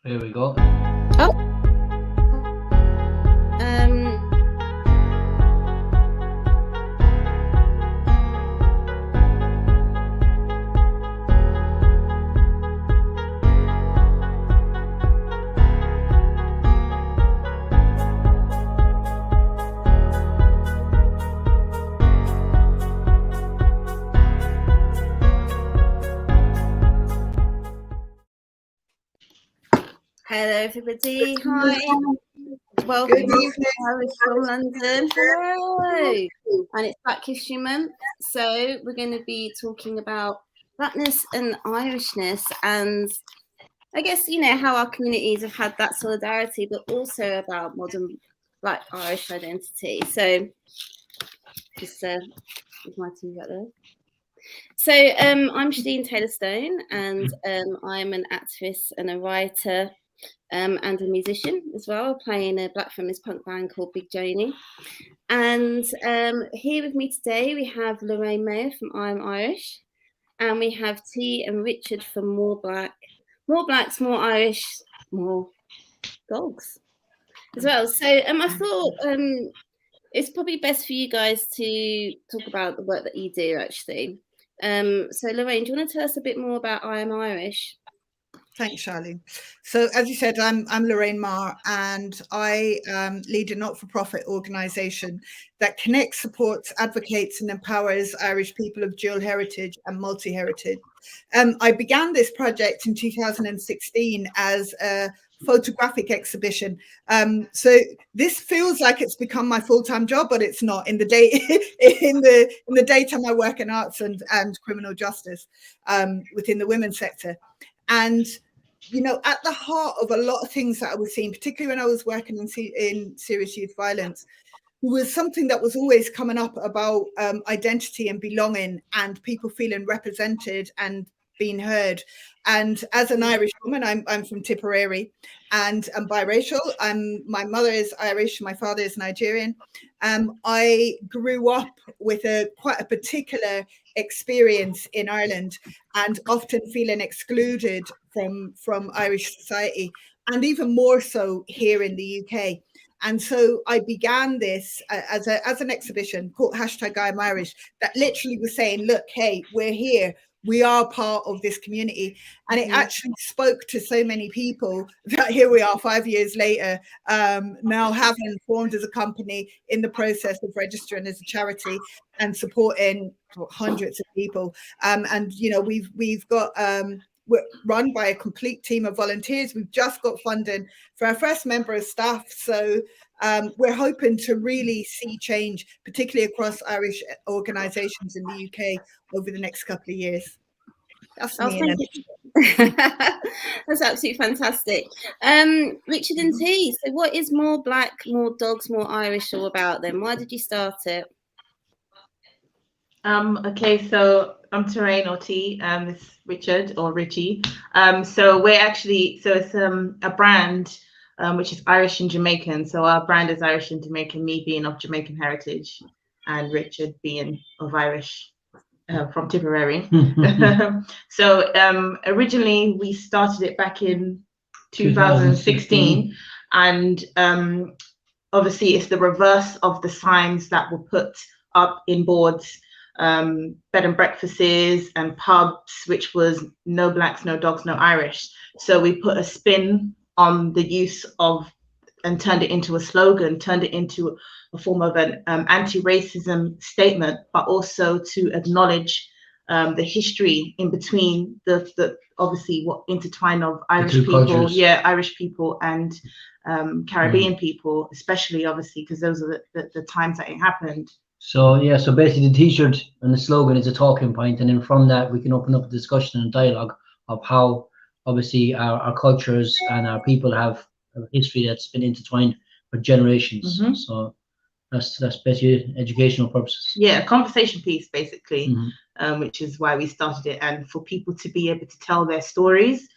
Here we go. Oh. Hello, everybody. Hi. Welcome to Paris from London. Hello. And it's Black History Month. So we're going to be talking about Blackness and Irishness. And I guess, you know, how our communities have had that solidarity, but also about modern Black Irish identity. So just with my TV out there. So I'm Chardine Taylor Stone, and I'm an activist and a writer and a musician as well, playing a Black feminist punk band called Big Joni. And here with me today, we have Lorraine Maher from I'm Irish, and we have T and Richard from More Black, More Blacks, More Irish, More Dogs as well. So I thought it's probably best for you guys to talk about the work that you do, actually. So Lorraine, do you want to tell us a bit more about I Am Irish? Thanks, Charlie. So as you said, I'm Lorraine Maher, and I lead a not-for-profit organisation that connects, supports, advocates and empowers Irish people of dual heritage and multi-heritage. I began this project in 2016 as a photographic exhibition. So this feels like it's become my full-time job, but it's not. In the daytime, I work in arts and criminal justice within the women's sector. And, you know, at the heart of a lot of things that I was seeing, particularly when I was working in serious youth violence, was something that was always coming up about identity and belonging and people feeling represented and being heard. And as an Irish woman, I'm from Tipperary, and I'm biracial. My mother is Irish, my father is Nigerian. I grew up with quite a particular experience in Ireland, and often feeling excluded from Irish society, and even more so here in the UK. And so I began this as an exhibition called #I'm Irish, that literally was saying, look, hey, we're here. We are part of this community. And it actually spoke to so many people that here we are 5 years later, now having formed as a company, in the process of registering as a charity and supporting hundreds of people. And, you know, we've got... we're run by a complete team of volunteers. We've just got funding for our first member of staff. So we're hoping to really see change, particularly across Irish organisations in the UK over the next couple of years. That's me. That's absolutely fantastic. Richard and T, so what is More Black, More Dogs, More Irish all about then? Why did you start it? Okay, so I'm Taurayne or T, it's Richard or Richie. So it's a brand which is Eyerish and Jamaican. So our brand is Eyerish and Jamaican, me being of Jamaican heritage and Richard being of Irish from Tipperary. So originally we started it back in 2016, and obviously it's the reverse of the signs that were put up in boards, bed and breakfasts and pubs, which was no blacks, no dogs, no Irish. So we put a spin on the use of, and turned it into a slogan, turned it into a form of an anti-racism statement, but also to acknowledge the history in between the obviously what intertwine of Irish people, cultures. Irish people and Caribbean people, especially obviously because those are the times that it happened. So yeah, so basically the t-shirt and the slogan is a talking point, and then from that we can open up a discussion and dialogue of how obviously our cultures and our people have a history that's been intertwined for generations. So that's basically educational purposes. Yeah, a conversation piece basically, which is why we started it, and for people to be able to tell their stories,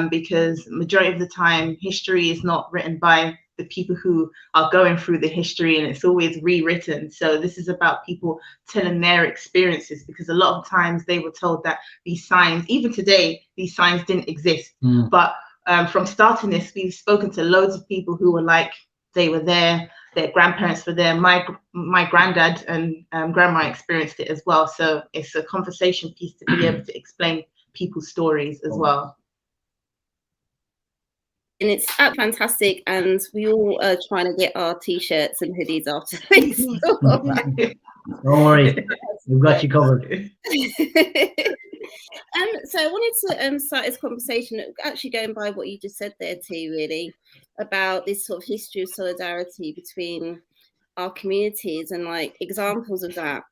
because majority of the time history is not written by the people who are going through the history, and it's always rewritten. So this is about people telling their experiences, because a lot of times they were told that these signs, even today, these signs didn't exist. But from starting this, we've spoken to loads of people who were like, they were there, their grandparents were there. My granddad and grandma experienced it as well. So it's a conversation piece to be able to explain people's stories as well. And it's fantastic, and we all are trying to get our t-shirts and hoodies after this. Don't worry, we've got you covered. So I wanted to start this conversation, actually going by what you just said there too, really, about this sort of history of solidarity between our communities and like examples of that.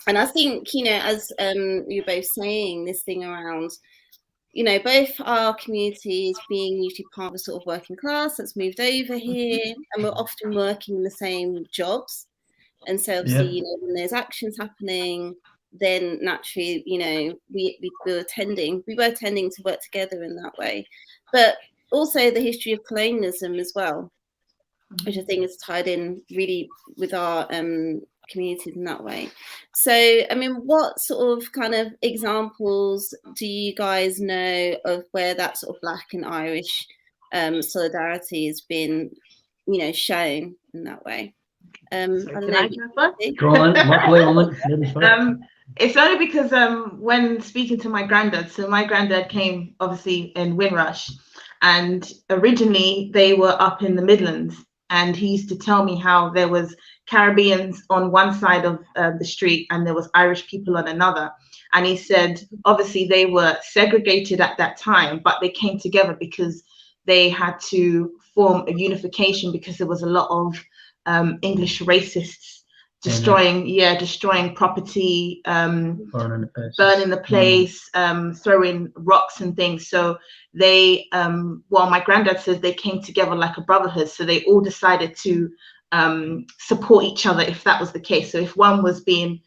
And I think, you know, as you're both saying, this thing around, you know, both our communities being usually part of a sort of working class that's moved over here, and we're often working in the same jobs. And so obviously, you know, when there's actions happening, then naturally, you know, we were tending to work together in that way. But also the history of colonialism as well, which I think is tied in really with our communities in that way. So, I mean, what sort of kind of examples do you guys know of where that sort of Black and Irish solidarity has been, you know, shown in that way? Go on, walk away, woman. It's only because when speaking to my granddad, so my granddad came obviously in Windrush, and originally they were up in the Midlands, and he used to tell me how there was Caribbeans on one side of the street and there was Irish people on another. And he said, obviously they were segregated at that time, but they came together because they had to form a unification because there was a lot of English racists destroying property, burning the place, throwing rocks and things. So they, well, my granddad says they came together like a brotherhood. So they all decided to support each other if that was the case. So if one was being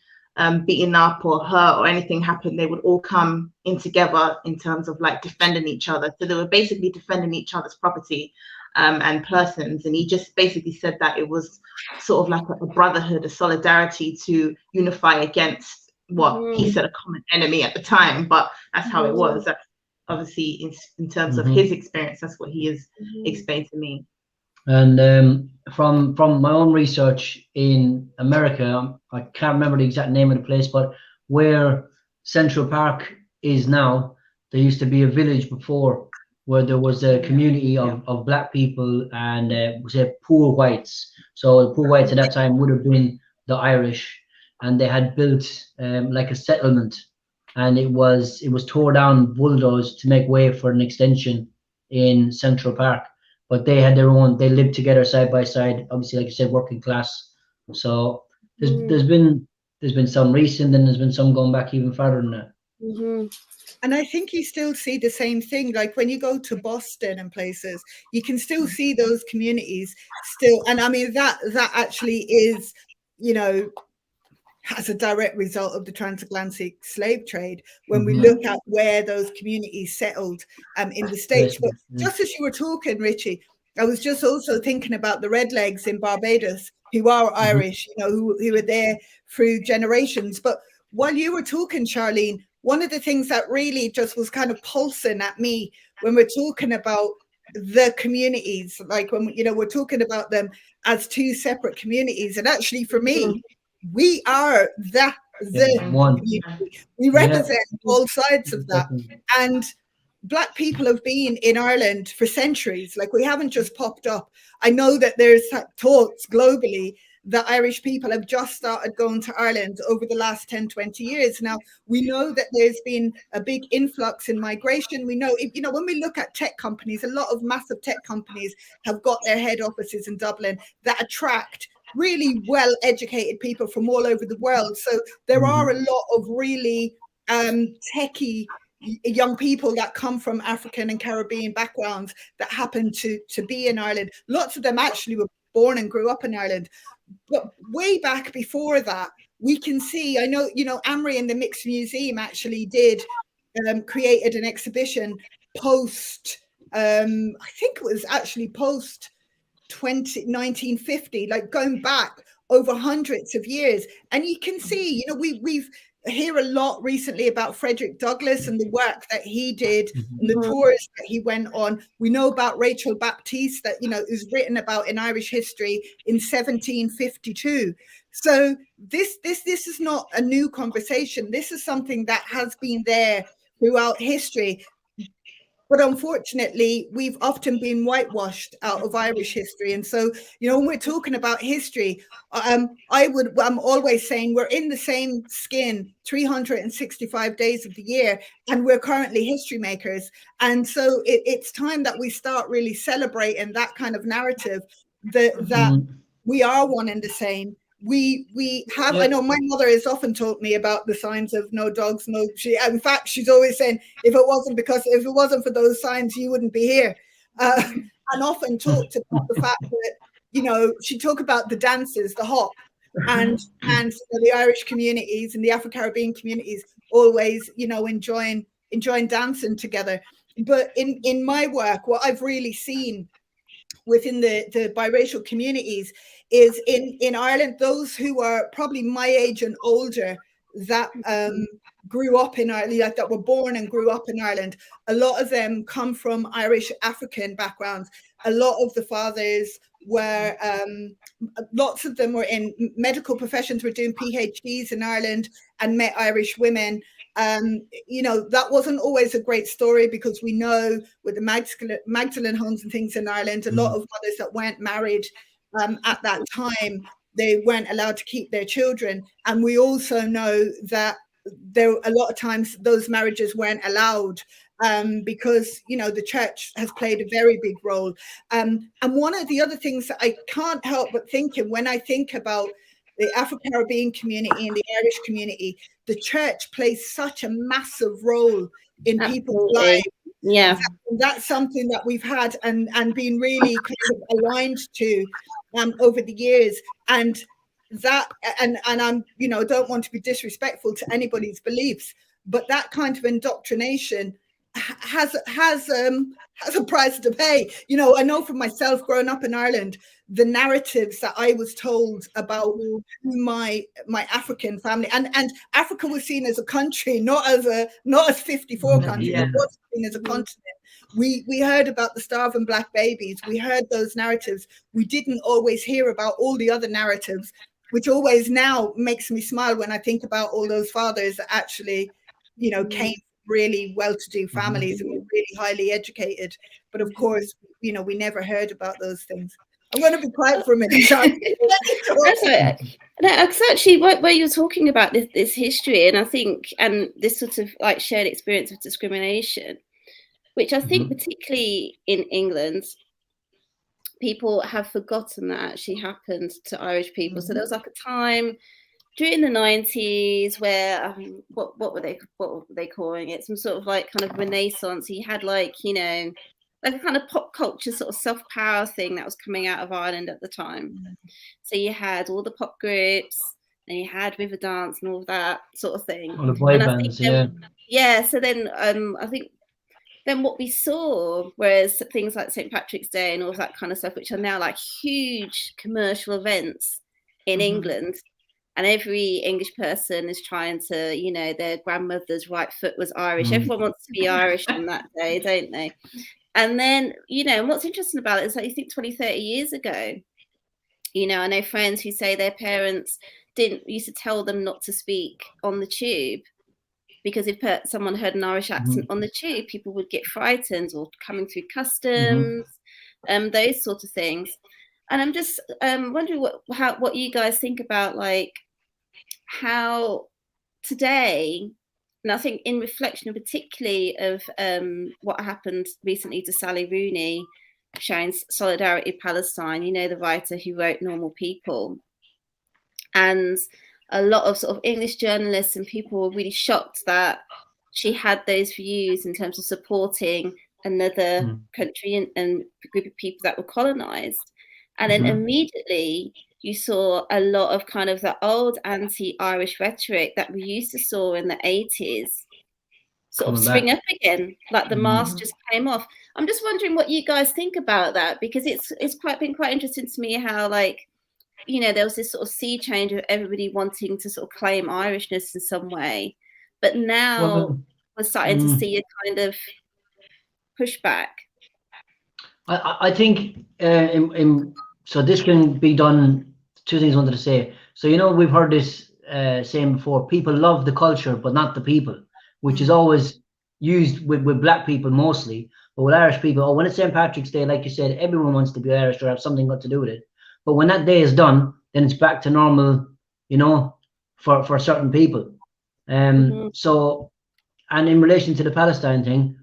beaten up or hurt or anything happened, they would all come in together in terms of like defending each other. So they were basically defending each other's property and persons. And he just basically said that it was sort of like a brotherhood, a solidarity to unify against what he said a common enemy at the time. But that's how it was. That's obviously in terms of his experience, that's what he has explained to me. And from my own research in America, I can't remember the exact name of the place, but where Central Park is now, there used to be a village before where there was a community of Black people and say poor whites. So the poor whites at that time would have been the Irish, and they had built like a settlement, and it was tore down, bulldozed to make way for an extension in Central Park. But they had their own, they lived together side by side, obviously, like you said, working class. So there's been some recent, and there's been some going back even farther than that. And I think you still see the same thing. Like when you go to Boston and places, you can still see those communities still. And I mean, that actually is, you know, as a direct result of the transatlantic slave trade, when we look at where those communities settled in the States. But just as you were talking, Richie, I was just also thinking about the Redlegs in Barbados, who are Irish, you know, who were there through generations. But while you were talking, Chardine, one of the things that really just was kind of pulsing at me when we're talking about the communities, like when, you know, we're talking about them as two separate communities. And actually for me, we are the community. We represent all sides of that. And Black people have been in Ireland for centuries. Like, we haven't just popped up. I know that there's thoughts globally that Irish people have just started going to Ireland over the last 10, 20 years. Now, we know that there's been a big influx in migration. We know, you know, when we look at tech companies, a lot of massive tech companies have got their head offices in Dublin that attract really well-educated people from all over the world. So there are a lot of really techie young people that come from African and Caribbean backgrounds that happen to be in Ireland. Lots of them actually were born and grew up in Ireland. But way back before that, we can see, I know, you know, Amory and the Mixed Museum actually did created an exhibition post, I think it was actually post 1950, like going back over hundreds of years. And you can see, you know, we've hear a lot recently about Frederick Douglass and the work that he did and the Mhm. tours that he went on. We know about Rachel Baptiste, that, you know, is written about in Irish history in 1752. So this is not a new conversation. This is something that has been there throughout history. But unfortunately, we've often been whitewashed out of Irish history. And so, you know, when we're talking about history, I'm always saying we're in the same skin 365 days of the year, and we're currently history makers. And so it's time that we start really celebrating that kind of narrative, that we are one and the same. We have, I know my mother has often taught me about the signs of no dogs, no, in fact, she's always saying, if it wasn't for those signs, you wouldn't be here. And often talked about the fact that, you know, she talked about the dances, the hop, and the Irish communities and the Afro-Caribbean communities always, you know, enjoying dancing together. But in my work, what I've really seen within the biracial communities is in Ireland, those who are probably my age and older, that grew up in Ireland, like that were born and grew up in Ireland, a lot of them come from Irish African backgrounds. A lot of the fathers were, lots of them were in medical professions, were doing PhDs in Ireland and met Irish women. You know, that wasn't always a great story, because we know with the Magdalene homes and things in Ireland, a lot of mothers that weren't married at that time, they weren't allowed to keep their children. And we also know that there, a lot of times those marriages weren't allowed, because, you know, the church has played a very big role. And one of the other things that I can't help but thinking when I think about the Afro-Caribbean community and the Irish community, the church plays such a massive role in people's lives. Yeah, that's something that we've had and been really kind of aligned to over the years. And that, and I'm, you know, don't want to be disrespectful to anybody's beliefs, but that kind of indoctrination has a price to pay. You know, I know for myself, growing up in Ireland, the narratives that I was told about my African family, and Africa was seen as a country, not as 54 countries. It was seen as a continent. We heard about the starving Black babies. We heard those narratives. We didn't always hear about all the other narratives, which always now makes me smile when I think about all those fathers that actually, you know, came really well-to-do families and were really highly educated. But of course, you know, we never heard about those things. I'm going to be quiet for a minute. That's right. No, because actually, where you're talking about this history, and I think, and this sort of like shared experience of discrimination, which I think particularly in England, people have forgotten that actually happened to Irish people. So there was like a time during the 90s where what were they calling it? Some sort of like kind of renaissance. He had like, you know, like a kind of pop culture sort of self-power thing that was coming out of Ireland at the time. So you had all the pop groups and you had Riverdance and all that sort of thing. All the boy bands, yeah. So then I think then what we saw, whereas things like St. Patrick's Day and all that kind of stuff, which are now like huge commercial events in England, and every English person is trying to, you know, their grandmother's right foot was Irish. Everyone wants to be Irish on that day, don't they? And then, you know, and what's interesting about it is that you think 20, 30 years ago, you know, I know friends who say their parents used to tell them not to speak on the tube, because if someone heard an Irish accent on the tube, people would get frightened, or coming through customs, those sort of things. And I'm just wondering what you guys think about, like, how today, and I think in reflection particularly of what happened recently to Sally Rooney, showing solidarity with Palestine, you know, the writer who wrote Normal People. And a lot of sort of English journalists and people were really shocked that she had those views in terms of supporting another country and group of people that were colonized. And then immediately you saw a lot of kind of the old anti-Irish rhetoric that we used to saw in the 80s sort of spring up again, like the mask just came off. I'm just wondering what you guys think about that, because it's been quite interesting to me how, like, there was this sort of sea change of everybody wanting to sort of claim Irishness in some way, but now we're starting to see a kind of pushback. I think so this can be done. Two things I wanted to say. So we've heard this saying before: people love the culture, but not the people, which is always used with black people mostly. But with Irish people, when it's St. Patrick's Day, like you said, everyone wants to be Irish or have something got to do with it. But when that day is done, then it's back to normal, for certain people. So, and in relation to the Palestine thing,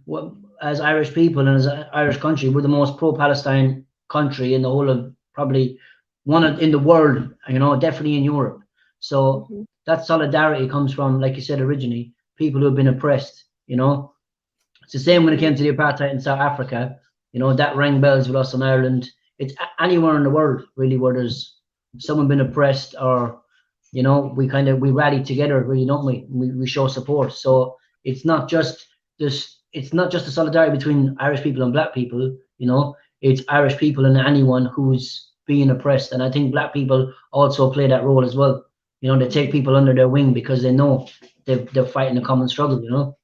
as Irish people and as an Irish country, we're the most pro-Palestine country in the whole of, probably one in the world, definitely in Europe. So that solidarity comes from, like you said originally, people who have been oppressed. It's the same when it came to the apartheid in South Africa. That rang bells with us in Ireland. It's anywhere in the world really where there's someone been oppressed, or we rally together, really, don't we? We show support. So it's not just this. It's not just the solidarity between Irish people and black people. It's Irish people and anyone who's being oppressed. And I think black people also play that role as well. They take people under their wing because they know they're fighting a common struggle.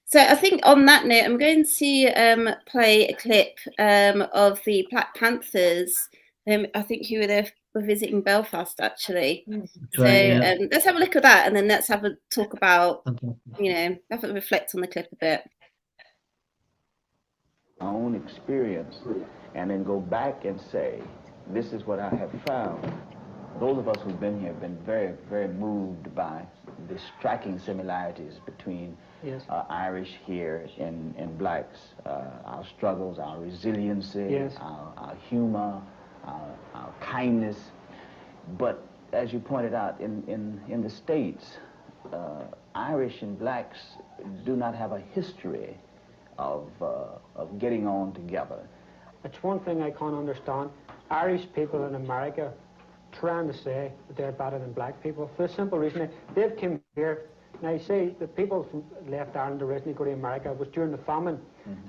So I think on that note, I'm going to play a clip of the Black Panthers. I think who were there for visiting Belfast, actually. So let's have a look at that, and then let's have a talk about, have a reflect on the clip a bit. My own experience, and then go back and say, this is what I have found. Those of us who've been here have been very, very moved by the striking similarities between Irish here and blacks, our struggles, our resiliency, our humor, our kindness. But as you pointed out, in the States, Irish and blacks do not have a history of getting on together. It's one thing I can't understand. Irish people in America trying to say that they're better than black people for the simple reason they've come here. Now you see, the people who left Ireland originally go to America was during the famine,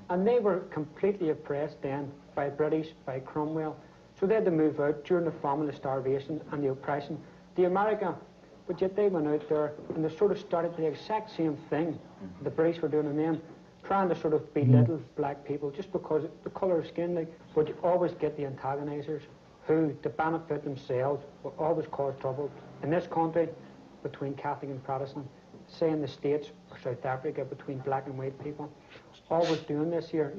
and they were completely oppressed then by British, by Cromwell. So they had to move out during the famine, the starvation and the oppression. The America, but yet they went out there and they sort of started the exact same thing the British were doing to them, trying to sort of belittle black people just because of the colour of skin. But you always get the antagonizers who, to benefit themselves, will always cause trouble. In this country, between Catholic and Protestant, say in the States or South Africa, between black and white people, always doing this here.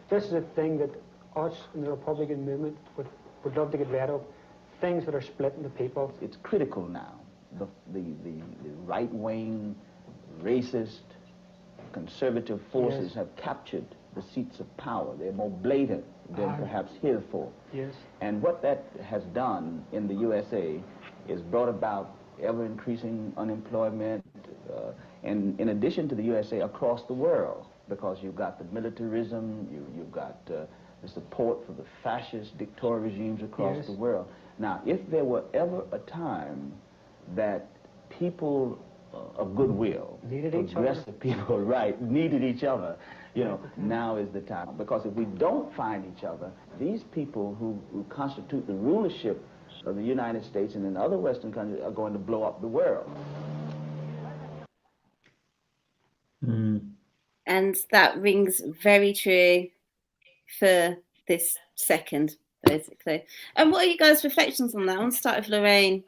This is a thing that us in the Republican movement would love to get rid of, things that are splitting the people. It's critical now. The right-wing, racist, conservative forces have captured the seats of power. They're more blatant than perhaps heretofore. And what that has done in the USA is brought about ever-increasing unemployment, and in addition to the USA, across the world, because you've got the militarism, you've got the support for the fascist dictatorial regimes across the world. Now, if there were ever a time that people of goodwill, progressive people, needed each other, now is the time. Because if we don't find each other, these people who constitute the rulership of the United States and in other Western countries are going to blow up the world. And that rings very true for this second, basically. And what are you guys' reflections on that? I want to start with Lorraine.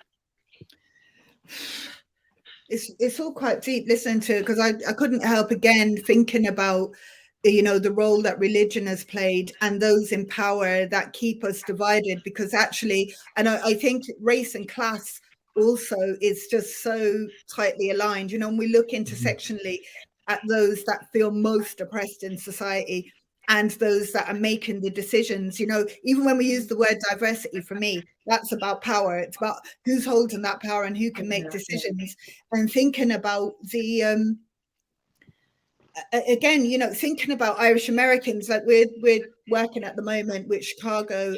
It's all quite deep listening to, because I couldn't help again thinking about the role that religion has played and those in power that keep us divided, because actually, and I think race and class also is just so tightly aligned, and we look intersectionally at those that feel most oppressed in society and those that are making the decisions. Even when we use the word diversity, for me, that's about power. It's about who's holding that power and who can make decisions. And thinking about the again, thinking about Irish Americans, like we're working at the moment with Chicago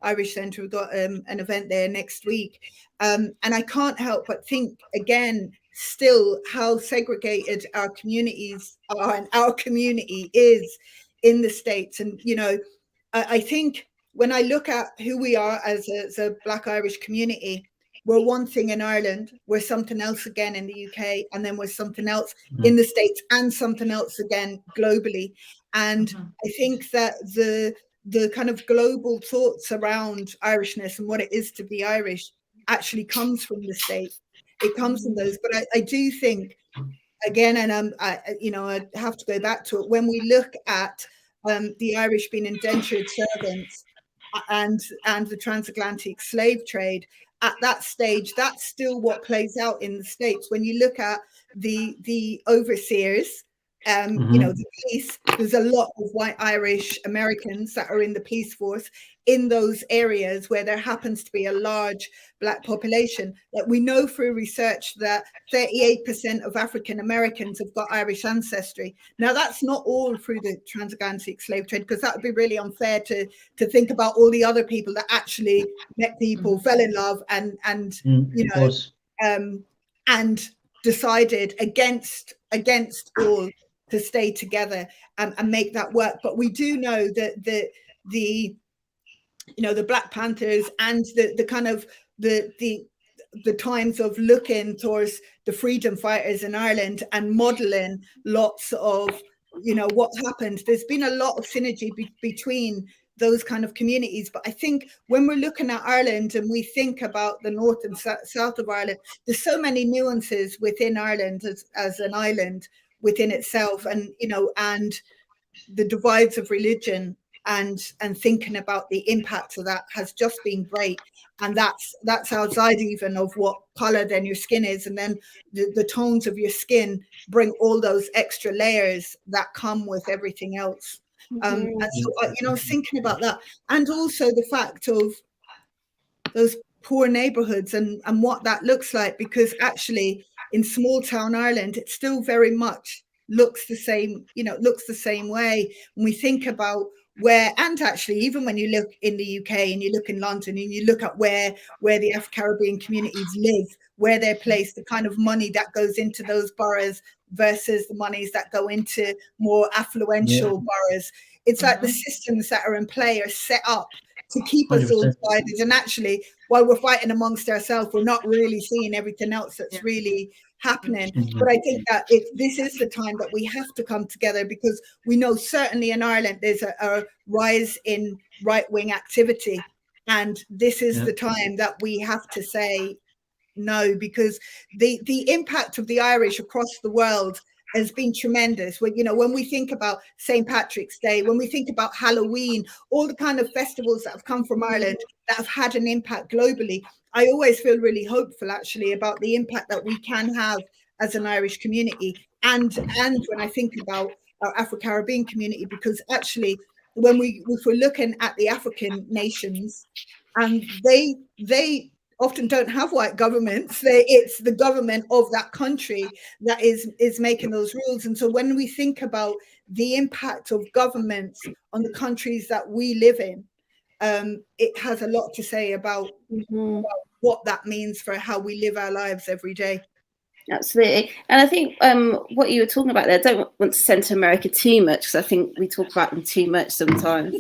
Irish Centre. We've got an event there next week, and I can't help but think again still how segregated our communities are and our community is in the States. And I think when I look at who we are as a Black Irish community, we're one thing in Ireland, we're something else again in the UK, and then we're something else in the States, and something else again globally. And I think that the kind of global thoughts around Irishness and what it is to be Irish actually comes from the States. It comes from those. But I do think, again, and I have to go back to it, when we look at the Irish being indentured servants and the transatlantic slave trade, at that stage, that's still what plays out in the States. When you look at the overseers, the police, there's a lot of white Irish Americans that are in the police force in those areas where there happens to be a large Black population. Like, we know through research that 38% of African Americans have got Irish ancestry. Now, that's not all through the transatlantic slave trade, because that would be really unfair to think about all the other people that actually met people, fell in love, and decided against all to stay together and make that work. But we do know that the Black Panthers and the kind of the times of looking towards the freedom fighters in Ireland and modeling lots of what happened, there's been a lot of synergy between those kind of communities. But I think when we're looking at Ireland and we think about the north and south of Ireland, there's so many nuances within Ireland as an island within itself, and and the divides of religion and thinking about the impact of that has just been great. And that's outside even of what color then your skin is, and then the tones of your skin bring all those extra layers that come with everything else. And so thinking about that, and also the fact of those poor neighborhoods and what that looks like, because actually in small town Ireland, it still very much looks the same, looks the same way. When we think about where, and actually even when you look in the UK and you look in London and you look at where the Afro-Caribbean communities live, where they're placed, the kind of money that goes into those boroughs versus the monies that go into more affluential boroughs. It's like the systems that are in play are set up to keep us all divided. And actually, while we're fighting amongst ourselves, we're not really seeing everything else that's really happening. But I think that this is the time that we have to come together, because we know certainly in Ireland there's a rise in right-wing activity. And this is the time that we have to say no, because the impact of the Irish across the world has been tremendous. When we think about St. Patrick's Day, when we think about Halloween, all the kind of festivals that have come from Ireland that have had an impact globally, I always feel really hopeful actually about the impact that we can have as an Irish community. And when I think about our Afro-Caribbean community, because actually if we're looking at the African nations, and they often don't have white governments. It's the government of that country that is making those rules. And so when we think about the impact of governments on the countries that we live in, it has a lot to say about what that means for how we live our lives every day. Absolutely. And I think what you were talking about there, I don't want to center America too much, because I think we talk about them too much sometimes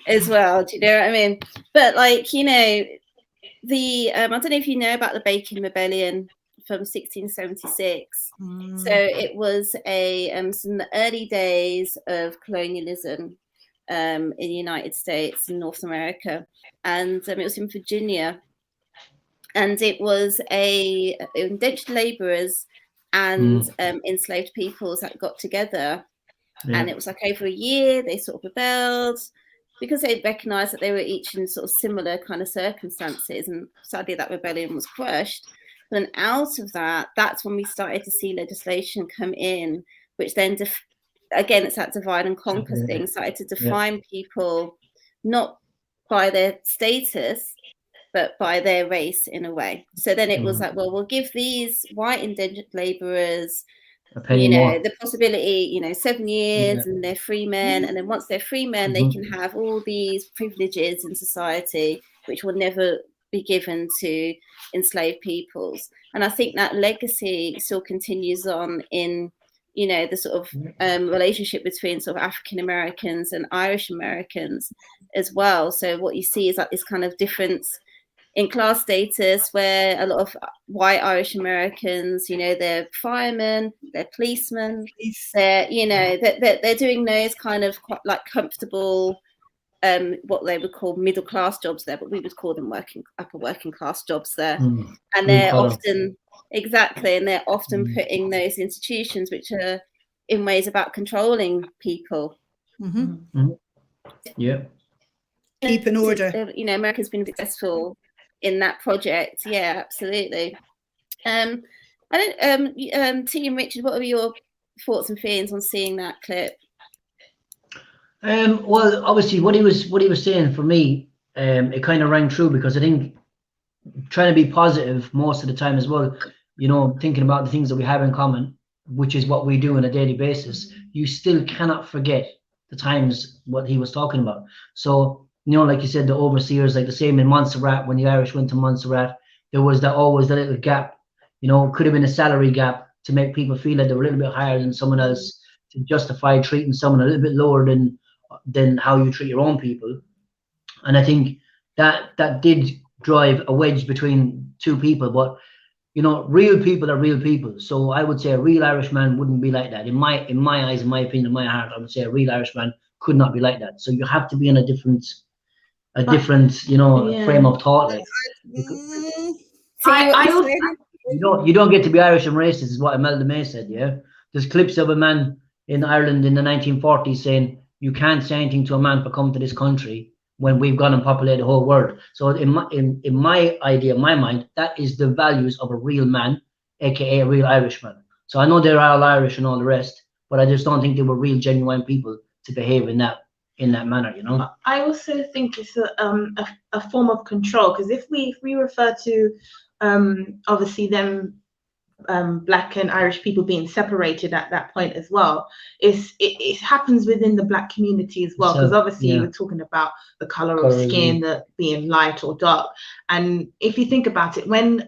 as well. Do you know what I mean? But I don't know if you know about the Bacon Rebellion from 1676. So it was some early days of colonialism in the United States and North America, and it was in Virginia, and it was indentured laborers and enslaved peoples that got together, and it was like over a year they sort of rebelled, because they recognised that they were each in sort of similar kind of circumstances, and sadly that rebellion was crushed. And out of that, that's when we started to see legislation come in, which then, again, it's that divide and conquer thing, started to define people not by their status, but by their race in a way. So then it was like, well, we'll give these white indentured labourers the possibility, 7 years and they're free men. And then once they're free men, they can have all these privileges in society, which will never be given to enslaved peoples. And I think that legacy still continues on in you know, the sort of relationship between sort of African Americans and Irish Americans as well. So what you see is like this kind of difference in class status, where a lot of white Irish Americans, you know, they're firemen, they're policemen, they're, you know, they're doing those kind of quite like comfortable, what they would call middle class jobs there, but we would call them upper working class jobs there. And they're often put in those institutions which are in ways about controlling people. Yeah. Keep in order. You know, America's been successful in that project. Yeah, absolutely. I don't. T and Richard, what are your thoughts and feelings on seeing that clip? Well, obviously, what he was saying for me, it kind of rang true, because I think trying to be positive most of the time as well, you know, thinking about the things that we have in common, which is what we do on a daily basis, you still cannot forget the times what he was talking about. So, you know, like you said, the overseers, like the same in Montserrat, when the Irish went to Montserrat, there was always that little gap, you know, could have been a salary gap to make people feel like they were a little bit higher than someone else, to justify treating someone a little bit lower than how you treat your own people. And I think that did drive a wedge between two people. But, you know, real people are real people. So I would say a real Irishman wouldn't be like that. In my eyes, in my opinion, in my heart, I would say a real Irishman could not be like that. So you have to be in a different, you know, frame of thought. Like, you don't get to be Irish and racist, is what Imelda May said. Yeah, there's clips of a man in Ireland in the 1940s saying, you can't say anything to a man for coming to this country when we've gone and populated the whole world. So in my idea, in my mind, that is the values of a real man, aka a real Irishman. So I know they're all Irish and all the rest, but I just don't think they were real, genuine people to behave in that manner, you know. I also think it's a form of control, because if we refer to obviously them Black and Irish people being separated at that point as well, it happens within the Black community as well, because obviously you were talking about the color of skin, that being light or dark. And if you think about it, when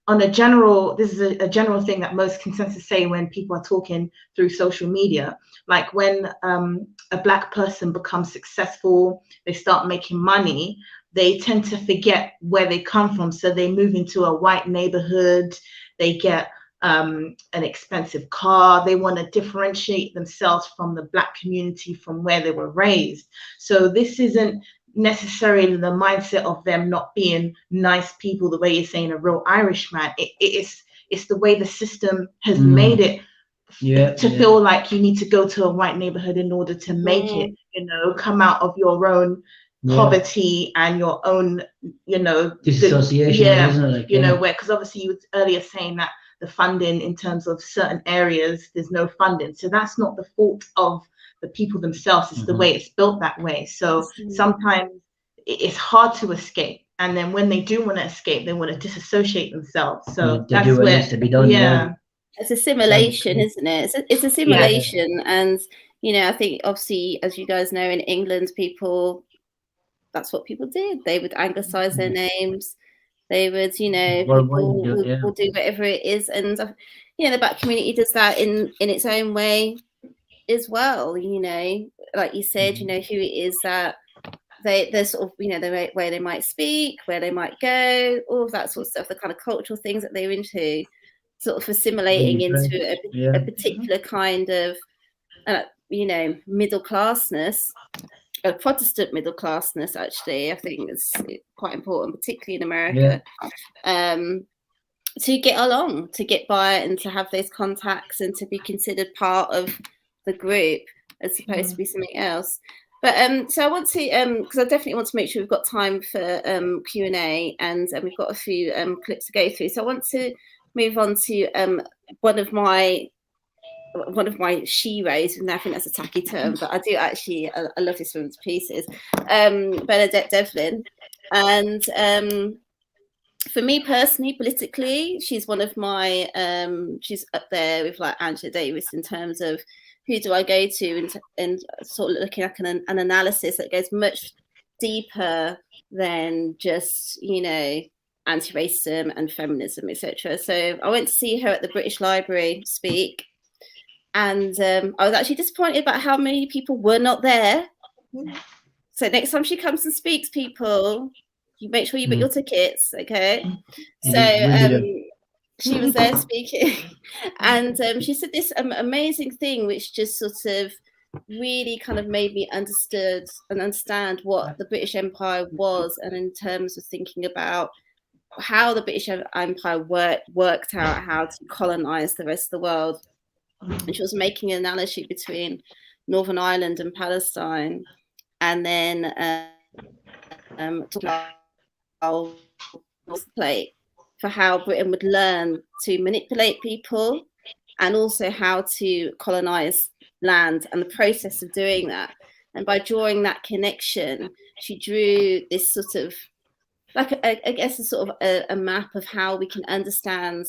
on a general, this is a general thing that most consensus say when people are talking through social media, like when a Black person becomes successful, they start making money, they tend to forget where they come from. So they move into a white neighborhood, they get an expensive car, they want to differentiate themselves from the Black community from where they were raised. So this isn't necessarily the mindset of them not being nice people, the way you're saying a real Irishman. It's the way the system has made it to feel like you need to go to a white neighborhood in order to make it, you know, come out of your own poverty and your own, you know, disassociation, isn't it? Like, you know, where, because obviously you were earlier saying that the funding in terms of certain areas, there's no funding. So that's not the fault of the people themselves, it's the way it's built that way. So sometimes it's hard to escape, and then when they do want to escape, they want to disassociate themselves. So that's where it needs to be done. It's assimilation, isn't it? It's assimilation. And you know, I think obviously, as you guys know, in England, that's what people did. They would anglicize their names. They would, you know, people will do whatever it is. And, you know, the Black community does that in its own way as well. You know, like you said, you know, who it is that they're sort of, you know, the way they might speak, where they might go, all of that sort of stuff, the kind of cultural things that they're into, sort of assimilating into a particular kind of, you know, middle classness. A Protestant middle classness, actually, I think is quite important, particularly in America, to get along, to get by, and to have those contacts, and to be considered part of the group as opposed to be something else. But so I want to, because I definitely want to make sure we've got time for Q&A, and we've got a few clips to go through. So I want to move on to one of my she-ros, and I think that's a tacky term, but I do actually, I love this woman's pieces, Bernadette Devlin. And for me personally, politically, she's one of my, she's up there with like Angela Davis in terms of who do I go to, and sort of looking at an analysis that goes much deeper than just, you know, anti-racism and feminism, etc. So I went to see her at the British Library speak. And I was actually disappointed about how many people were not there. So next time she comes and speaks, people, you make sure you book your tickets, okay? So she was there speaking, and she said this amazing thing, which just sort of really kind of made me understand what the British Empire was, and in terms of thinking about how the British Empire worked out how to colonize the rest of the world. And she was making an analogy between Northern Ireland and Palestine, and then talking about North Plate, for how Britain would learn to manipulate people and also how to colonize land and the process of doing that. And by drawing that connection, she drew this sort of, like, I guess, a sort of a map of how we can understand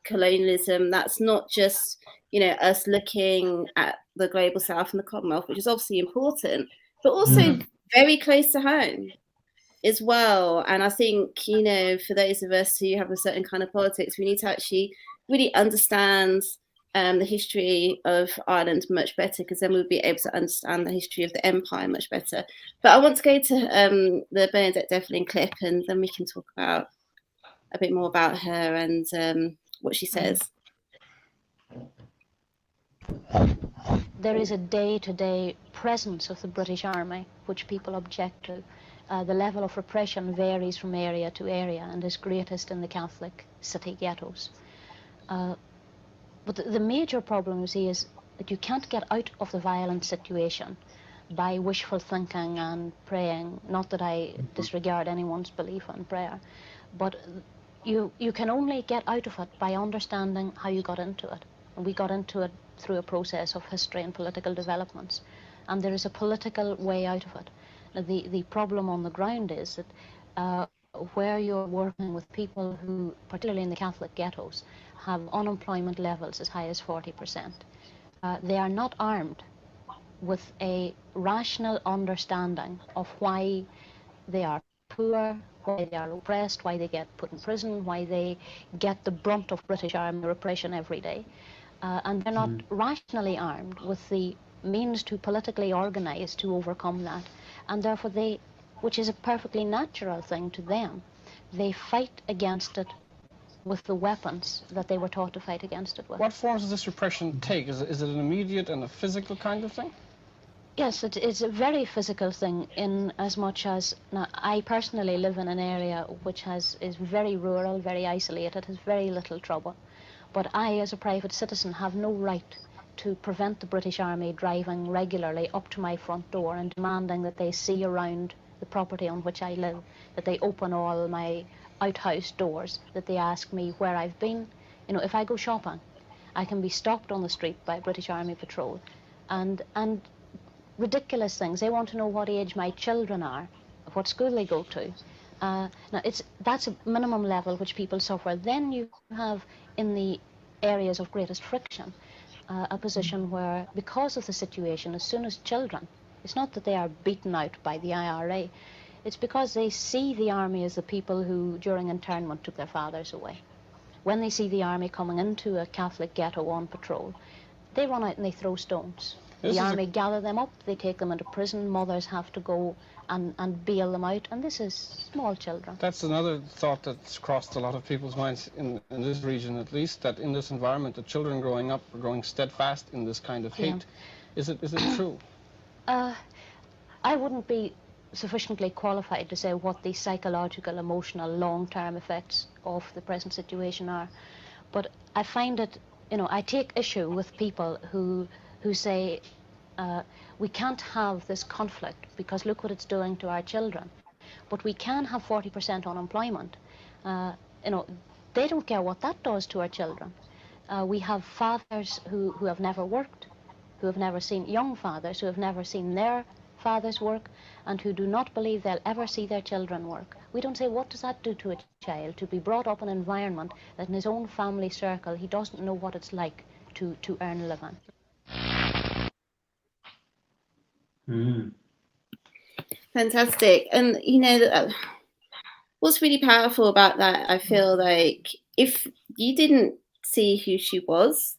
colonialism. That's not just, you know, us looking at the global south and the Commonwealth, which is obviously important, but also very close to home as well. And I think, you know, for those of us who have a certain kind of politics, we need to actually really understand the history of Ireland much better, because then we'll be able to understand the history of the empire much better. But I want to go to the Bernadette Devlin clip, and then we can talk about a bit more about her and what she says. There is a day-to-day presence of the British Army which people object to. The level of repression varies from area to area and is greatest in the Catholic city ghettos. But the major problem, you see, is that you can't get out of the violent situation by wishful thinking and praying. Not that I disregard anyone's belief in prayer, but you can only get out of it by understanding how you got into it. And we got into it through a process of history and political developments. And there is a political way out of it. Now, the problem on the ground is that where you're working with people who, particularly in the Catholic ghettos, have unemployment levels as high as 40%, they are not armed with a rational understanding of why they are poor, why they are oppressed, why they get put in prison, why they get the brunt of British Army repression every day. And they're not rationally armed with the means to politically organize to overcome that. And therefore they, which is a perfectly natural thing to them, they fight against it with the weapons that they were taught to fight against it with. What forms does this repression take? Is it an immediate and a physical kind of thing? Yes, it's a very physical thing, in as much as, now, I personally live in an area which is very rural, very isolated, has very little trouble. But I, as a private citizen, have no right to prevent the British Army driving regularly up to my front door and demanding that they see around the property on which I live, that they open all my outhouse doors, that they ask me where I've been. You know, if I go shopping, I can be stopped on the street by British Army patrol, and ridiculous things. They want to know what age my children are, what school they go to. Now, that's a minimum level which people suffer. Then you have, in the areas of greatest friction, a position where, because of the situation, as soon as children, it's not that they are beaten out by the IRA, it's because they see the army as the people who, during internment, took their fathers away. When they see the army coming into a Catholic ghetto on patrol, they run out and they throw stones. The army gather them up, they take them into prison, mothers have to go and bail them out, and this is small children. That's another thought that's crossed a lot of people's minds, in this region at least, that in this environment, the children growing up are growing steadfast in this kind of hate. Yeah. Is it true? I wouldn't be sufficiently qualified to say what the psychological, emotional, long-term effects of the present situation are, but I find it, you know, I take issue with people who say, we can't have this conflict because look what it's doing to our children. But we can have 40% unemployment. You know, they don't care what that does to our children. We have fathers who have never worked, who have never seen, young fathers who have never seen their fathers work, and who do not believe they'll ever see their children work. We don't say, what does that do to a child to be brought up in an environment that in his own family circle he doesn't know what it's like to earn a living. Fantastic. And you know, what's really powerful about that, I feel like, if you didn't see who she was,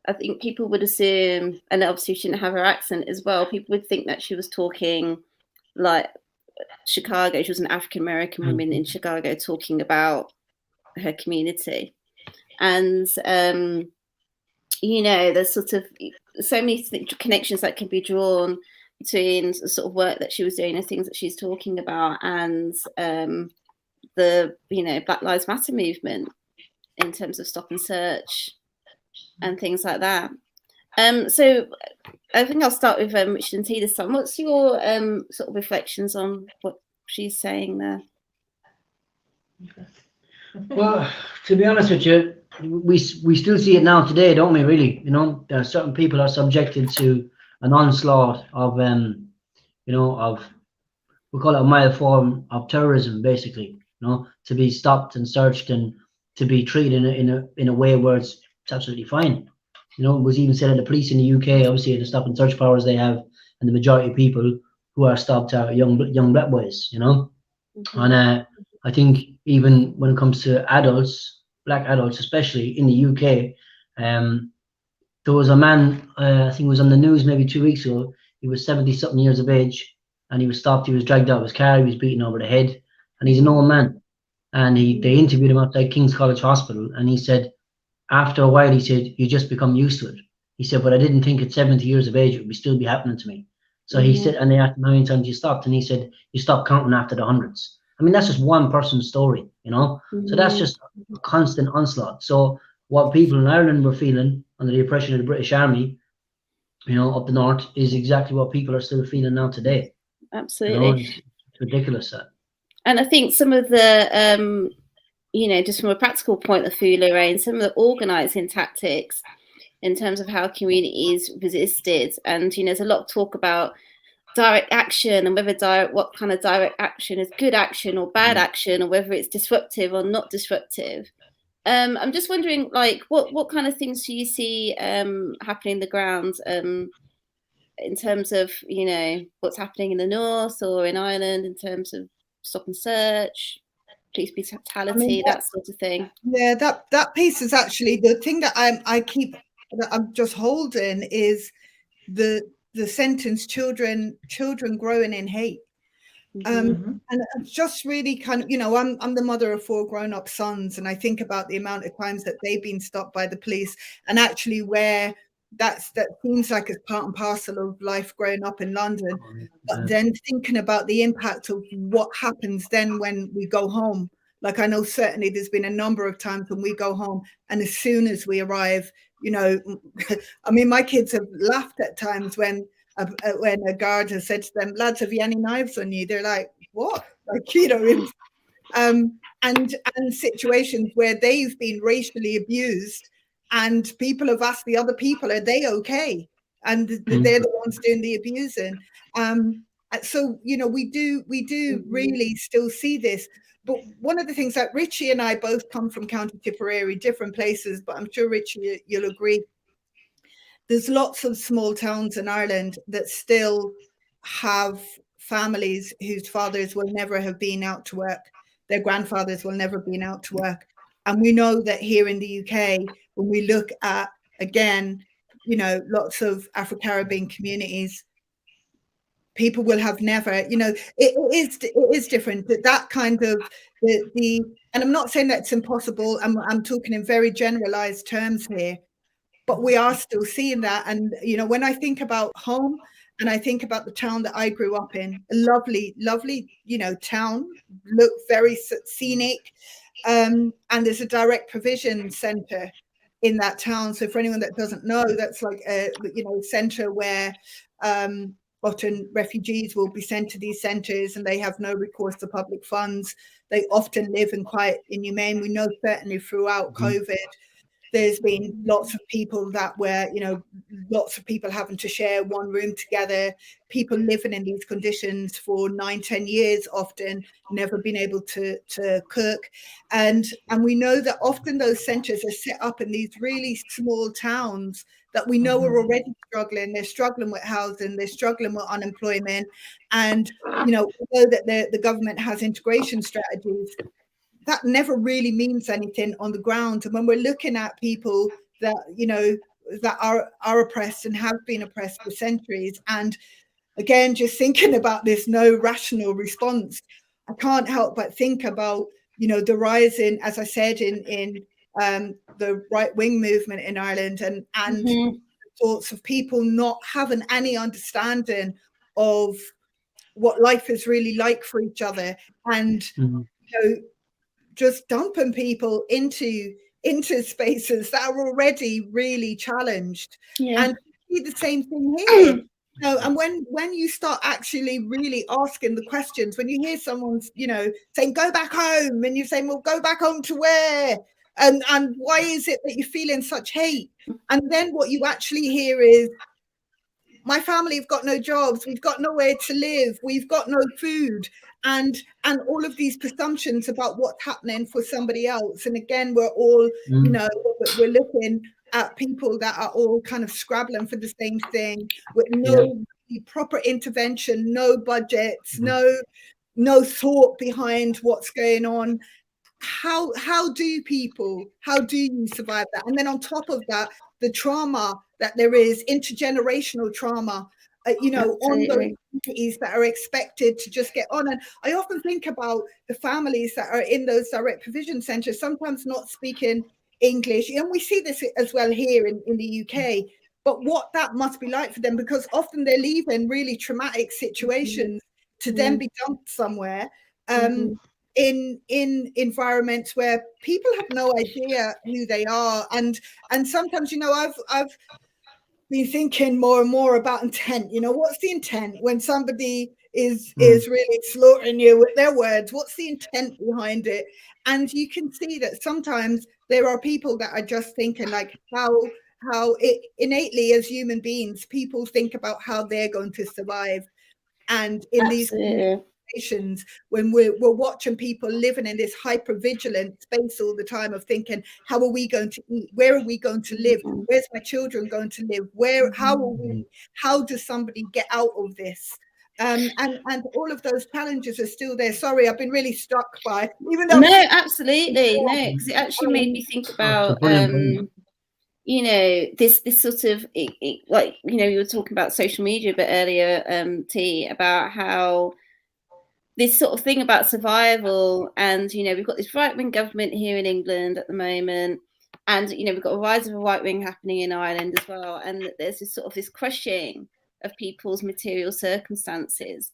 I think people would assume, and obviously she didn't have her accent as well, people would think that she was talking like Chicago. She was an African American woman in Chicago talking about her community. And, you know, there's sort of so many connections that can be drawn between the sort of work that she was doing and things that she's talking about, and the, you know, Black Lives Matter movement in terms of stop and search and things like that. So I think I'll start with Richard and T this time. What's your sort of reflections on what she's saying there? Well, to be honest with you, we still see it now today, don't we? Really, you know, there are certain people are subjected to an onslaught of, you know, of, we call it a mild form of terrorism, basically. You know, to be stopped and searched and to be treated in a way where it's absolutely fine. You know, it was even said that the police in the UK, obviously, the stop and search powers they have, and the majority of people who are stopped are young black boys. You know, and I think even when it comes to adults, black adults especially in the UK, there was a man, I think it was on the news maybe 2 weeks ago. He was 70-something years of age, and he was stopped. He was dragged out of his car. He was beaten over the head, and he's an old man. And they interviewed him outside King's College Hospital, and he said, after a while, he said, you just become used to it. He said, but I didn't think at 70 years of age it would still be happening to me. So he said, and they asked him how many times you stopped, and he said, you stopped counting after the hundreds. I mean, that's just one person's story, you know? So that's just a constant onslaught. So what people in Ireland were feeling under the oppression of the British Army, you know, up the north, is exactly what people are still feeling now today. Absolutely. You know, it's ridiculous. And I think some of the, you know, just from a practical point of view, Lorraine, some of the organising tactics in terms of how communities resisted, and, you know, there's a lot of talk about direct action and whether what kind of direct action is good action or bad action, or whether it's disruptive or not disruptive. I'm just wondering, like, what kind of things do you see happening in the ground in terms of, you know, what's happening in the north or in Ireland in terms of stop and search, police brutality, that sort of thing? Yeah, that piece is actually the thing that I'm just holding is the sentence children growing in hate. And it's just really kind of, you know, I'm the mother of 4 grown-up sons, and I think about the amount of times that they've been stopped by the police, and actually where that seems like it's part and parcel of life growing up in London. But then thinking about the impact of what happens then when we go home. Like, I know certainly there's been a number of times when we go home, and as soon as we arrive, you know, I mean, my kids have laughed at times when a guard has said to them, lads, have you any knives on you? They're like, what? Like, you know, and situations where they've been racially abused, and people have asked the other people, are they okay? And they're the ones doing the abusing. So, you know, we do really still see this. But one of the things that Richie and I both come from County Tipperary, different places, but I'm sure, Richie, you'll agree, there's lots of small towns in Ireland that still have families whose fathers will never have been out to work. Their grandfathers will never have been out to work. And we know that here in the UK, when we look at, again, you know, lots of Afro-Caribbean communities, people will have never, you know, it is different. That kind of the and I'm not saying that it's impossible. I'm talking in very generalized terms here, but we are still seeing that. And, you know, when I think about home and I think about the town that I grew up in, a lovely, you know, town, look very scenic. And there's a direct provision centre in that town. So for anyone that doesn't know, that's like a, you know, centre where often refugees will be sent to these centres, and they have no recourse to public funds. They often live in quite inhumane. We know certainly throughout COVID, there's been lots of people that were, you know, lots of people having to share one room together, people living in these conditions for 9-10 years, often never been able to cook. And we know that often those centres are set up in these really small towns that we know are already struggling. They're struggling with housing, they're struggling with unemployment. And, you know, we know that the government has integration strategies. That never really means anything on the ground. And when we're looking at people that, you know, that are oppressed and have been oppressed for centuries. And again, just thinking about this no rational response, I can't help but think about, you know, the rise in, as I said, in the right-wing movement in Ireland, and sorts of people not having any understanding of what life is really like for each other, and you know, just dumping people into spaces that are already really challenged. And you see the same thing here. You know, and when you start actually really asking the questions, when you hear someone's, you know, saying go back home, and you're saying, well, go back home to where, and why is it that you're feeling such hate? And then what you actually hear is, my family have got no jobs, we've got nowhere to live, we've got no food, and all of these presumptions about what's happening for somebody else. And again, we're all, you know, we're looking at people that are all kind of scrabbling for the same thing, with no proper intervention, no budgets, no thought behind what's going on. How do you survive that? And then on top of that, the trauma that there is, intergenerational trauma, you know, on those communities that are expected to just get on. And I often think about the families that are in those direct provision centres, sometimes not speaking English, and we see this as well here in the UK, but what that must be like for them, because often they're leaving really traumatic situations to then be dumped somewhere. In environments where people have no idea who they are, and sometimes, you know, I've been thinking more and more about intent. You know, what's the intent when somebody is really slaughtering you with their words? What's the intent behind it? And you can see that sometimes there are people that are just thinking like how it innately, as human beings, people think about how they're going to survive. And in these when we're watching people living in this hyper vigilant space all the time of thinking, how are we going to eat, where are we going to live, where's my children going to live, how does somebody get out of this? And all of those challenges are still there. Sorry, I've been really struck by, even though absolutely, because it actually made me think about you know, this sort of like, you know, you were talking about social media a bit earlier, T, about how this sort of thing about survival, and, you know, we've got this right-wing government here in England at the moment, and, you know, we've got a rise of a right wing happening in Ireland as well, and there's this sort of this crushing of people's material circumstances.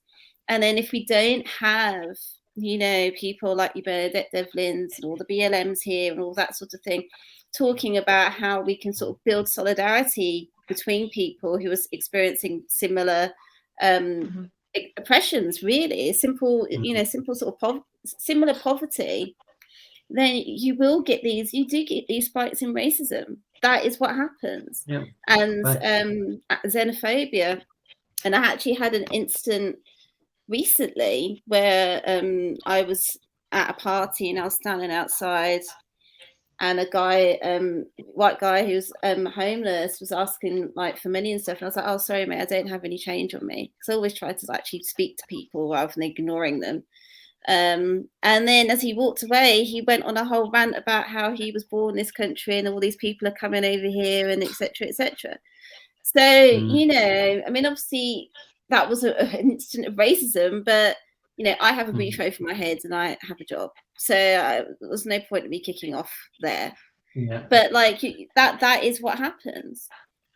And then if we don't have, you know, people like your Bernadette Devlins and all the BLMs here and all that sort of thing, talking about how we can sort of build solidarity between people who are experiencing similar oppressions, really simple, you know, simple sort of similar poverty, then you do get these spikes in racism. That is what happens. And xenophobia. And I actually had an incident recently where I was at a party and I was standing outside, and a guy, white guy who's homeless, was asking like for money and stuff. And I was like, oh, sorry, mate, I don't have any change on me. Because I always try to actually speak to people rather than ignoring them. And then as he walked away, he went on a whole rant about how he was born in this country and all these people are coming over here and etc. etc. So, you know, I mean, obviously that was an instance of racism, but, you know, I have a roof over my head and I have a job. So there was no point in me kicking off there. But like that is what happens.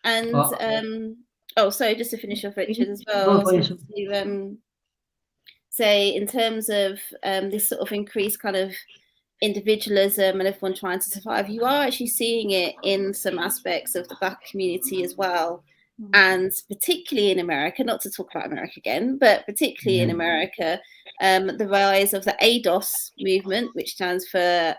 And so just to finish off, Richard, as well, to say in terms of this sort of increased kind of individualism and everyone trying to survive, you are actually seeing it in some aspects of the Black community as well. And particularly in America, not to talk about America again, but particularly in America, the rise of the ADOS movement, which stands for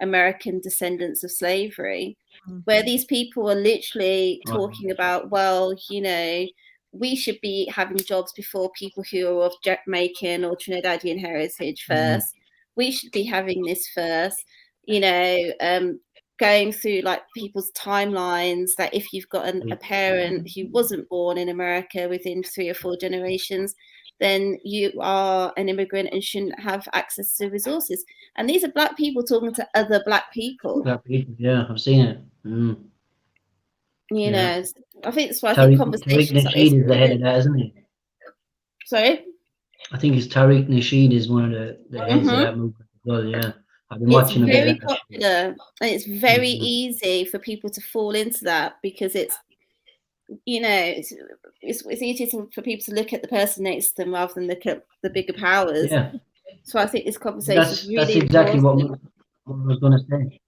American Descendants of Slavery, where these people are literally talking about, well, you know, we should be having jobs before people who are of Jamaican or Trinidadian heritage first. We should be having this first, you know, going through like people's timelines, that if you've got a parent who wasn't born in America within 3 or 4 generations, then you are an immigrant and shouldn't have access to resources. And these are Black people talking to other Black people. Yeah, I've seen it. You Yeah. know, I think that's why I think Tariq conversations like this. Nasheed is the head of that, isn't he? Sorry? I think it's Tariq Nasheed is one of the heads of Mhm. that movement as well. Yeah, I've been It's watching a bit very of that. popular, and it's very Mhm. easy for people to fall into that because it's, you know, it's easier for people to look at the person next to them rather than look at the bigger powers. Yeah, So I think this conversation is that's really exactly important. what I was going to say.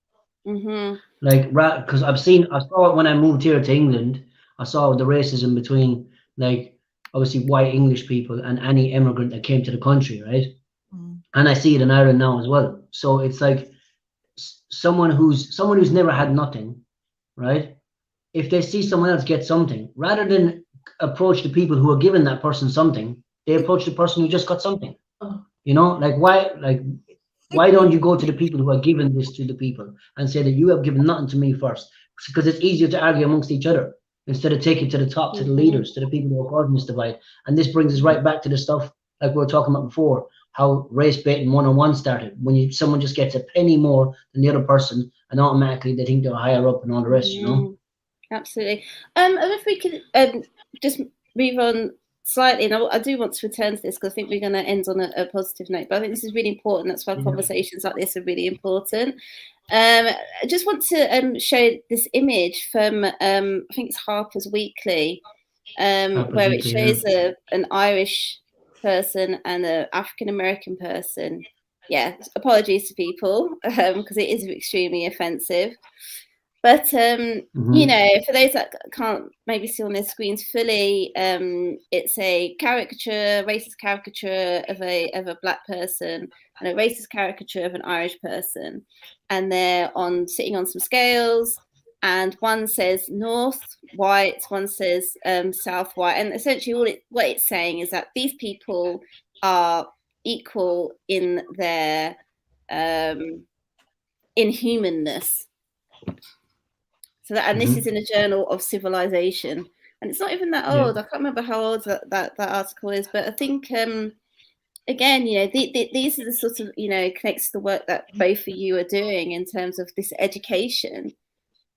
Mhm. Like, because I saw it when I moved here to England. I saw the racism between, like, obviously white English people and any immigrant that came to the country, right? And I see it in Ireland now as well. So it's like someone who's never had nothing, right? If they see someone else get something, rather than approach the people who are giving that person something, they approach the person who just got something. You know, like why don't you go to the people who are giving this to the people and say that you have given nothing to me first? Because it's easier to argue amongst each other instead of take it to the top, to the leaders, to the people who are causing this divide. And this brings us right back to the stuff like we were talking about before, how race baiting 101 started. When someone just gets a penny more than the other person, and automatically they think they're higher up and all the rest, you know? Absolutely. And if we could just move on slightly, and I do want to return to this because I think we're going to end on a positive note, but I think this is really important. That's why conversations like this are really important. I just want to show this image from, I think it's Harper's Weekly, where it shows an Irish person and an African-American person. Yeah, apologies to people because it is extremely offensive. But, you know, for those that can't maybe see on their screens fully, it's a racist caricature of a black person and a racist caricature of an Irish person. And they're sitting on some scales, and one says north white, one says south white. And essentially what it's saying is that these people are equal in their inhumanness. So that, and this is in a journal of civilization, and it's not even that old. I can't remember how old that article is, but I think again, you know, these are the sort of, you know, connects to the work that both of you are doing in terms of this education,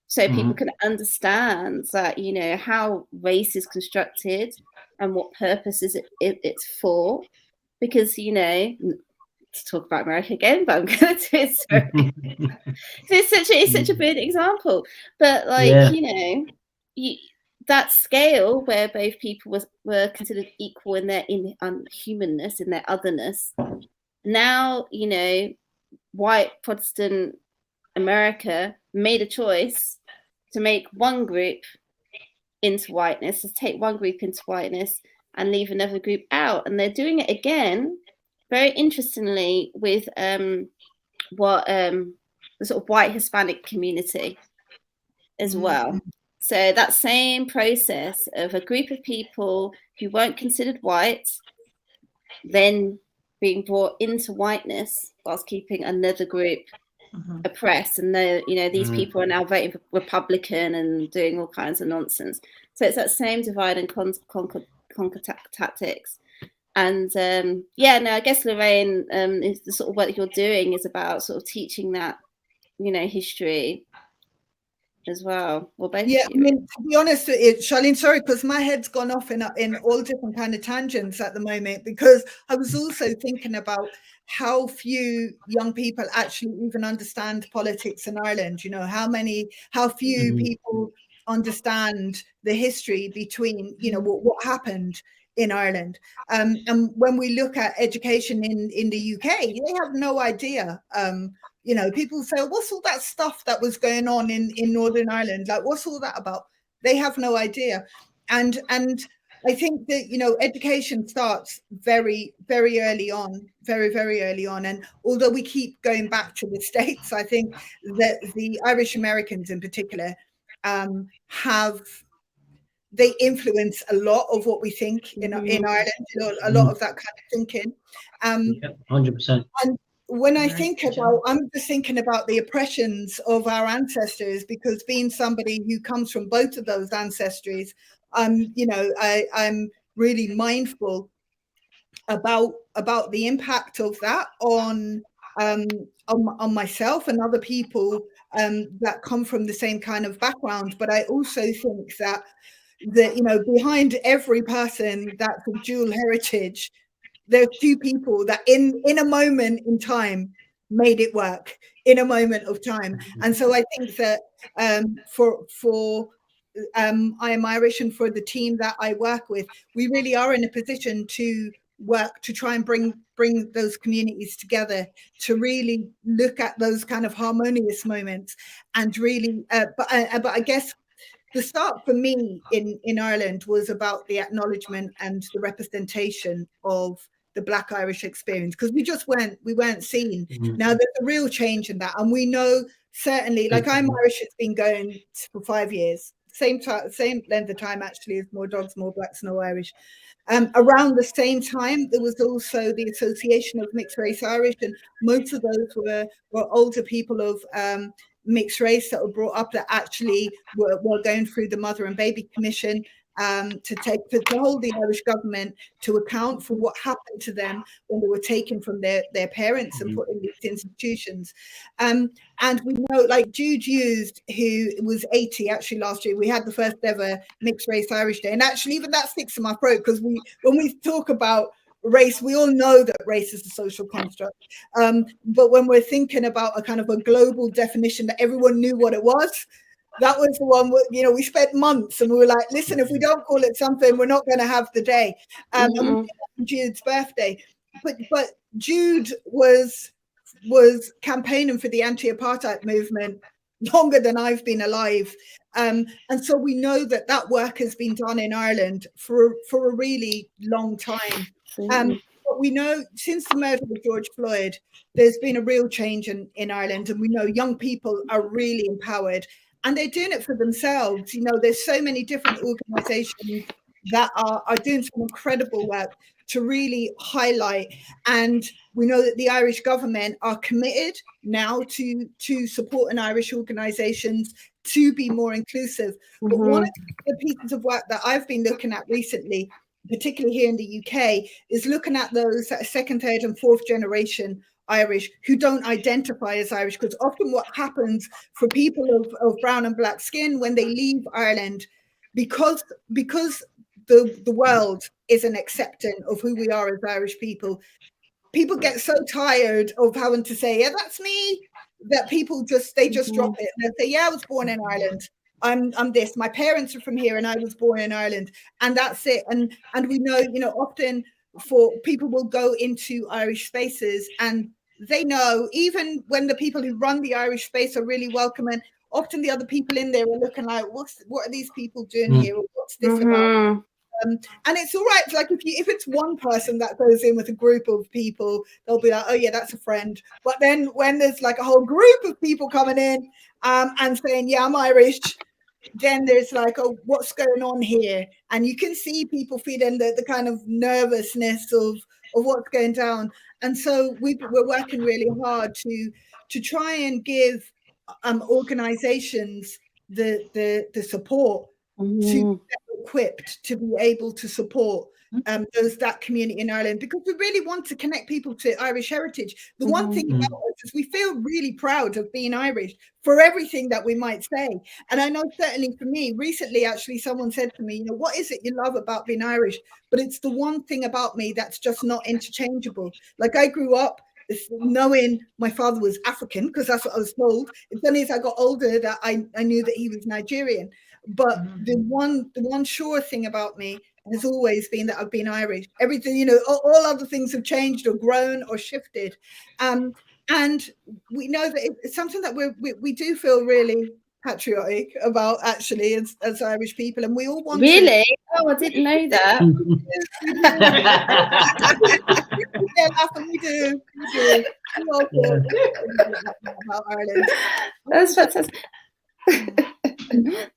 so people can understand that, you know, how race is constructed and what purpose it's for, because, you know, to talk about America again, but I'm going to do it. Sorry. It's such a brilliant example, but like, you know, that scale where both people were considered equal in their humanness, in their otherness. Now, you know, white Protestant America made a choice to make one group into whiteness, to take one group into whiteness and leave another group out, and they're doing it again, very interestingly, with the sort of white Hispanic community as well. So that same process of a group of people who weren't considered white then being brought into whiteness whilst keeping another group oppressed, and you know, these people are now voting for Republican and doing all kinds of nonsense. So it's that same divide and conquer tactics. And yeah, no, I guess Lorraine, is the sort of work you're doing is about sort of teaching that, you know, history as well. Well, both. Yeah, I mean, to be honest, Charlene, sorry, because my head's gone off in all different kind of tangents at the moment, because I was also thinking about how few young people actually even understand politics in Ireland. You know, how few people understand the history between, you know, what happened in Ireland. And when we look at education in the UK, they have no idea. You know, people say, what's all that stuff that was going on in Northern Ireland? Like, what's all that about? They have no idea. And I think that, you know, education starts very, very early on, very, very early on. And although we keep going back to the States, I think that the Irish Americans in particular they influence a lot of what we think in Ireland, you know, a lot of that kind of thinking. 100%. And when I think about, I'm just thinking about the oppressions of our ancestors, because being somebody who comes from both of those ancestries, you know, I'm really mindful about the impact of that on on myself and other people that come from the same kind of background. But I also think that behind every person that's of dual heritage, there's two people that in a moment in time made it work, in a moment of time. And so I think that for I Am Irish and for the team that I work with, we really are in a position to work to try and bring those communities together, to really look at those kind of harmonious moments, and really but I guess the start for me in Ireland was about the acknowledgement and the representation of the Black Irish experience, because we weren't seen. Now there's a real change in that, and we know certainly, like I'm Irish, it's been going for 5 years, same length of time actually as More Dogs, More Blacks, No Irish. Around the same time, there was also the Association of Mixed Race Irish, and most of those were older people of mixed race that were brought up that actually were going through the Mother and Baby Commission to hold the Irish government to account for what happened to them when they were taken from their parents and put in these institutions. And we know, like Jude used, who was 80 actually last year, we had the first ever Mixed Race Irish Day. And actually even that sticks in my throat, because when we talk about race, we all know that race is a social construct. But when we're thinking about a kind of a global definition that everyone knew what it was, that was the one, we spent months and we were like, listen, if we don't call it something, we're not going to have the day. And we did that on Jude's birthday. But Jude was campaigning for the anti-apartheid movement longer than I've been alive. And so we know that work has been done in Ireland for a really long time. But we know since the murder of George Floyd, there's been a real change in Ireland. And we know young people are really empowered. And they're doing it for themselves. There's so many different organizations that are doing some incredible work to really highlight. And we know that the Irish government are committed now to supporting Irish organizations to be more inclusive. But one of the pieces of work that I've been looking at recently, particularly here in the UK, is looking at those second, third and fourth generation Irish who don't identify as Irish, because often what happens for people of brown and black skin when they leave Ireland, because the world isn't accepting of who we are as Irish people get so tired of having to say, yeah, that's me, that people just drop it and they say, yeah, I was born in Ireland. I'm this, my parents are from here and I was born in Ireland, and that's it. And we know, often for people will go into Irish spaces and they know, even when the people who run the Irish space are really welcoming, often the other people in there are looking like, what are these people doing here? Or what's this about? And it's all right. Like if it's one person that goes in with a group of people, they'll be like, oh yeah, that's a friend. But then when there's like a whole group of people coming in and saying, yeah, I'm Irish, then there's like, oh, what's going on here? And you can see people feeling the kind of nervousness of what's going down. And so we're working really hard to try and give organizations the support to be equipped to be able to support that community in Ireland, because we really want to connect people to Irish heritage. The one thing about us is we feel really proud of being Irish for everything that we might say. And I know certainly for me, recently actually someone said to me, what is it you love about being Irish? But it's the one thing about me that's just not interchangeable. Like I grew up knowing my father was African, because that's what I was told. It's only as I got older that I knew that he was Nigerian. But the one sure thing about me has always been that I've been Irish. Everything, all other things have changed or grown or shifted. And we know that it's something that we do feel really patriotic about, actually, as Irish people. And we all want really? Oh, I didn't know that. We do. About Ireland. That's fantastic.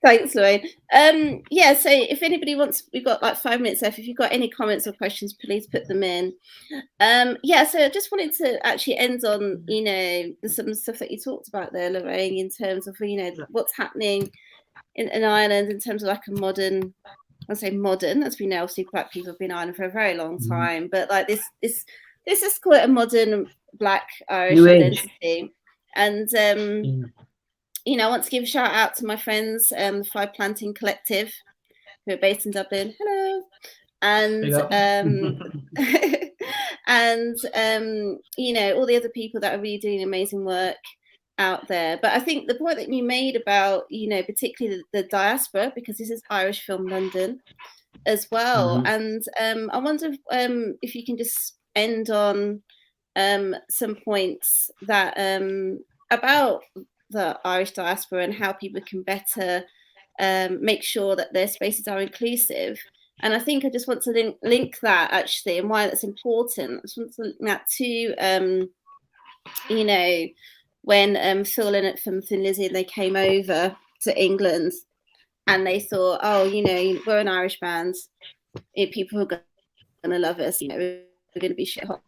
Thanks, Lorraine. So if anybody wants, we've got like 5 minutes left. If you've got any comments or questions, please put them in. So I just wanted to actually end on, some stuff that you talked about there, Lorraine, in terms of, what's happening in Ireland in terms of like a modern, I say modern, as we know, obviously Black people have been in Ireland for a very long time, but like this let's just call it a modern Black Irish New age. identity. And you know, I want to give a shout out to my friends, the Five Planting Collective, who are based in Dublin. Hello. And and you know, all the other people that are really doing amazing work out there. But I think the point that you made about, you know, particularly the diaspora, because this is Irish Film London as well. And I wonder if you can just end on some points that about the Irish diaspora and how people can better make sure that their spaces are inclusive. And I think I just want to link that actually, and why that's important. I just want to link that to, you know, when Phil and from Thin Lizzy, they came over to England and they thought, oh, you know, we're an Irish band, people are going to love us, you know, we're going to be shit hot.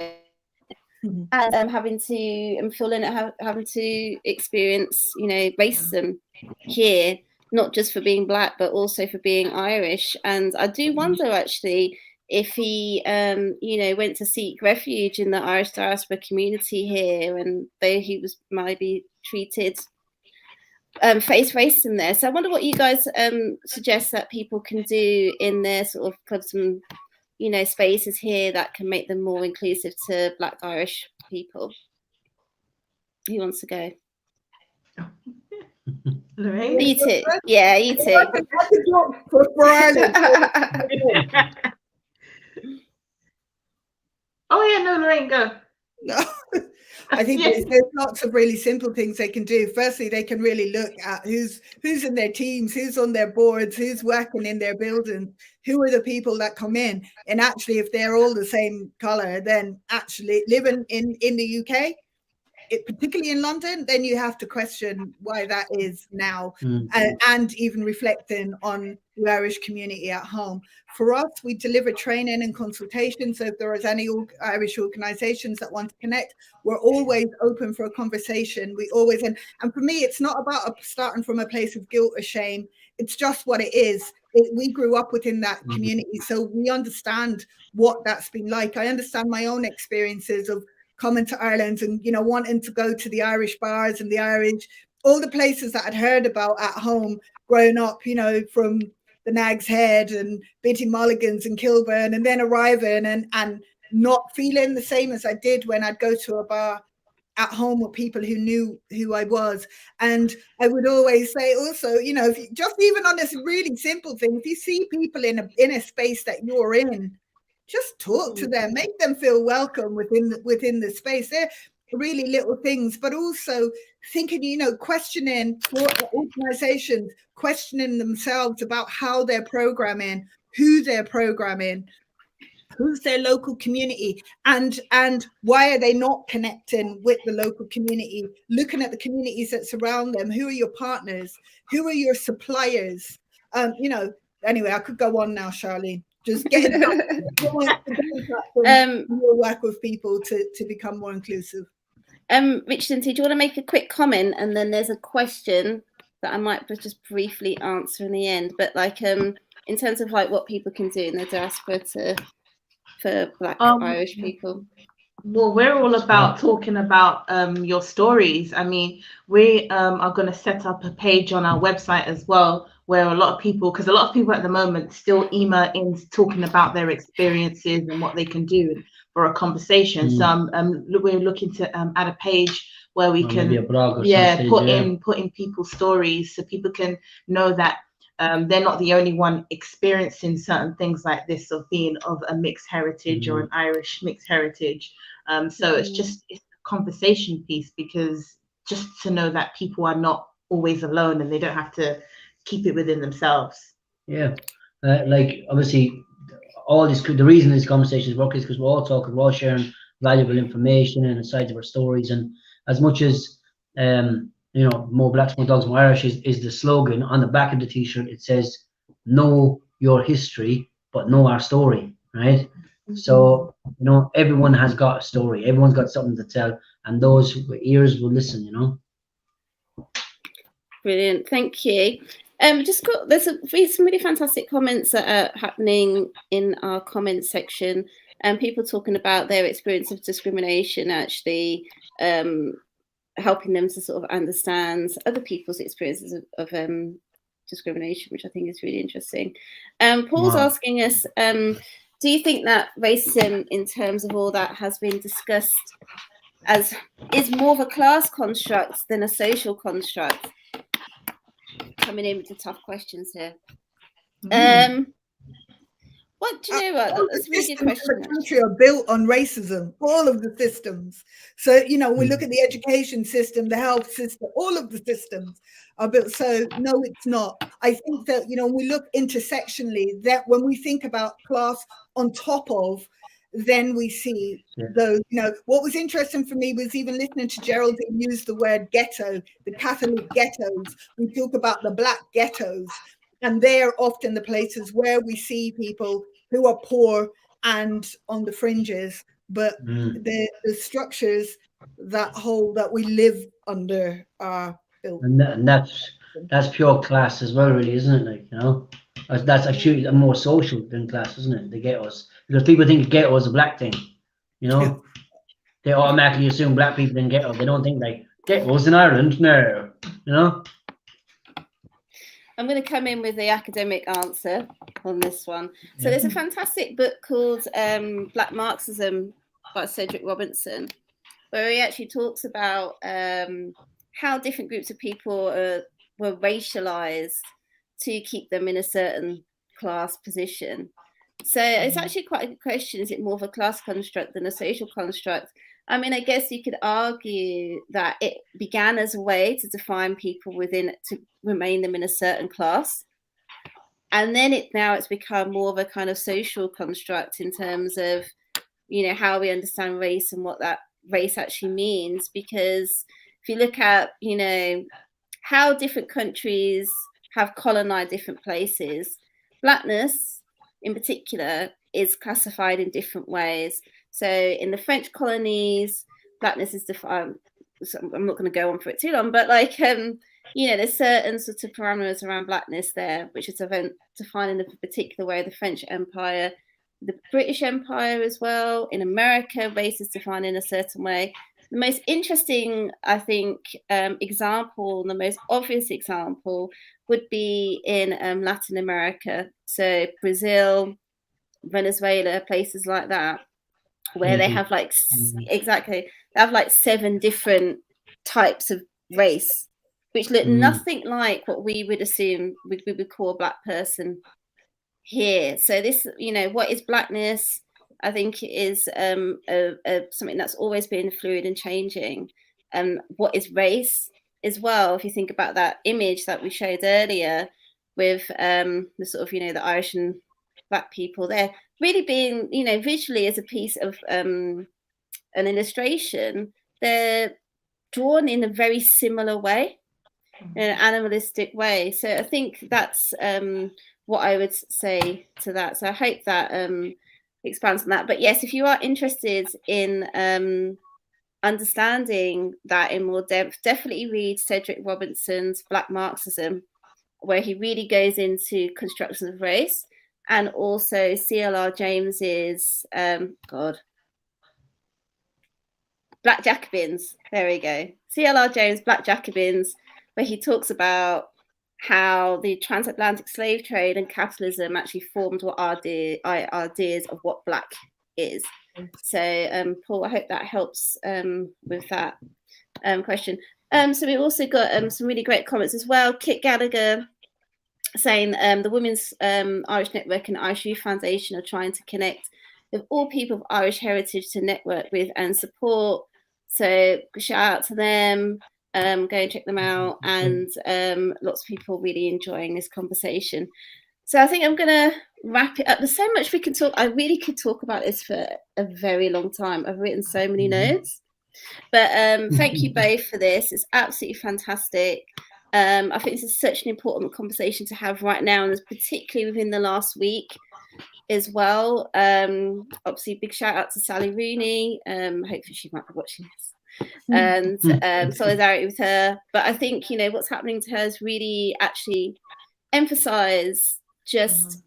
And having to, Phil and having to experience, you know, racism here, not just for being Black, but also for being Irish. And I do wonder actually if he, you know, went to seek refuge in the Irish diaspora community here, and though he was maybe treated, face racism there. So I wonder what you guys suggest that people can do in their sort of some, you know, spaces here that can make them more inclusive to Black Irish people. Who wants to go? Lorraine? You too. Yeah, you too. Oh yeah, no, Lorraine, go. No, I think there's lots of really simple things they can do. Firstly, they can really look at who's in their teams, who's on their boards, who's working in their buildings, who are the people that come in. And actually, if they're all the same colour, then actually living in the UK, particularly in London, then you have to question why that is now, and even reflecting on the Irish community at home. For us, we deliver training and consultation. So if there is any Irish organisations that want to connect, we're always open for a conversation. We always, and for me, it's not about starting from a place of guilt or shame. It's just what it is. We grew up within that community, so we understand what that's been like. I understand my own experiences of coming to Ireland and, you know, wanting to go to the Irish bars and the Irish, all the places that I'd heard about at home growing up, you know, from the Nag's Head and Bitty Mulligan's and Kilburn, and then arriving and not feeling the same as I did when I'd go to a bar at home with people who knew who I was. And I would always say also, you know, if you, just even on this really simple thing, if you see people in a space that you're in, just talk to them, make them feel welcome within the space. They're really little things, but also thinking, you know, questioning for organizations, questioning themselves about how they're programming, who they're programming, who's their local community, and why are they not connecting with the local community, looking at the communities that surround them. Who are your partners? Who are your suppliers? You know, anyway, I could go on now, Charlene. Just getting more work with people to become more inclusive. Richard, do you want to make a quick comment? And then there's a question that I might just briefly answer in the end. But like in terms of like what people can do in the diaspora for Black Irish people. Well, we're all about talking about your stories. I mean, we are going to set up a page on our website as well, where a lot of people, because a lot of people at the moment still email in talking about their experiences and what they can do for a conversation. So we're looking to add a page where we can put in people's stories so people can know that they're not the only one experiencing certain things like this, of being of a mixed heritage or an Irish mixed heritage. So it's a conversation piece, because just to know that people are not always alone and they don't have to keep it within themselves. Yeah, like obviously all this, the reason these conversations work is because we're all talking, we're all sharing valuable information and sides of our stories. And as much as you know, more Blacks, more dogs, more Irish is the slogan on the back of the t-shirt, it says know your history but know our story, right? So, you know, everyone has got a story, everyone's got something to tell, and those ears will listen, you know. Brilliant, thank you. Just got, there's some really fantastic comments that are happening in our comments section. and people talking about their experience of discrimination, actually helping them to sort of understand other people's experiences of discrimination, which I think is really interesting. Paul's asking us, do you think that racism, in terms of all that has been discussed, as is more of a class construct than a social construct? Coming in with the tough questions here. What do you know what? That's a really good question. The country are built on racism, all of the systems. So, you know, we look at the education system, the health system, all of the systems are built. So, no, it's not. I think that, you know, we look intersectionally, that when we think about class on top of, then we see those, you know, what was interesting for me was even listening to Geraldine use the word ghetto, the Catholic ghettos. We talk about the Black ghettos, and they're often the places where we see people who are poor and on the fringes, but the structures that we live under are built. And that's pure class as well, really, isn't it? Like, you know, that's actually more social than class, isn't it? The ghettos, because people think ghetto is a black thing, you know. They automatically assume black people in ghetto. They don't think like ghettos in Ireland, no, you know. I'm going to come in with the academic answer on this one. So there's a fantastic book called Black Marxism by Cedric Robinson, where he actually talks about how different groups of people were racialized to keep them in a certain class position. So it's actually quite a good question. Is it more of a class construct than a social construct? I mean, I guess you could argue that it began as a way to define people within, to remain them in a certain class. And then it's become more of a kind of social construct in terms of, you know, how we understand race and what that race actually means. Because if you look at, you know, how different countries have colonized different places, blackness in particular is classified in different ways. So in the French colonies, blackness is defined. So I'm not going to go on for it too long, but like, you know, there's certain sort of parameters around blackness there, which is defined in a particular way. The French Empire, the British Empire as well. In America, race is defined in a certain way. The most interesting, I think, example, the most obvious example would be in Latin America. So Brazil, Venezuela, places like that, where they have like, they have like 7 different types of race, which look nothing like what we would assume we would call a black person here. So this, you know, what is blackness? I think it is something that's always been fluid and changing. What is race as well? If you think about that image that we showed earlier with the sort of, you know, the Irish and black people, they're really being, you know, visually as a piece of an illustration, they're drawn in a very similar way, in an animalistic way. So I think that's what I would say to that. So I hope that expands on that. But yes, if you are interested in understanding that in more depth, definitely read Cedric Robinson's Black Marxism, where he really goes into constructions of race, and also CLR James's Black Jacobins. There we go. CLR James, Black Jacobins, where he talks about how the transatlantic slave trade and capitalism actually formed what our ideas of what black is. So, Paul, I hope that helps with that question. So we also got some really great comments as well. Kit Gallagher saying the Women's Irish Network and Irish Youth Foundation are trying to connect with all people of Irish heritage to network with and support. So shout out to them. Go and check them out, and lots of people really enjoying this conversation. So I think I'm going to wrap it up. There's so much we can talk. I really could talk about this for a very long time. I've written so many notes, but thank you both for this. It's absolutely fantastic. I think this is such an important conversation to have right now, and particularly within the last week as well. Obviously, big shout out to Sally Rooney. Hopefully she might be watching this. And solidarity with her. But I think, you know, what's happening to her is really actually emphasize just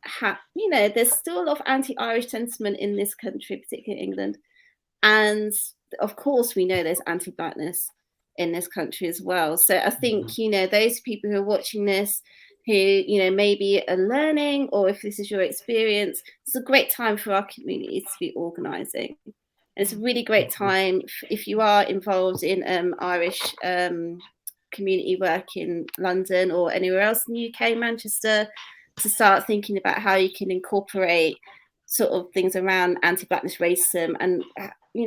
there's still a lot of anti-Irish sentiment in this country, particularly England. And of course, we know there's anti-blackness in this country as well. So I think, those people who are watching this, who, maybe are learning, or if this is your experience, it's a great time for our communities to be organising. It's a really great time if you are involved in Irish community work in London or anywhere else in the UK, Manchester, to start thinking about how you can incorporate sort of things around anti-blackness, racism, and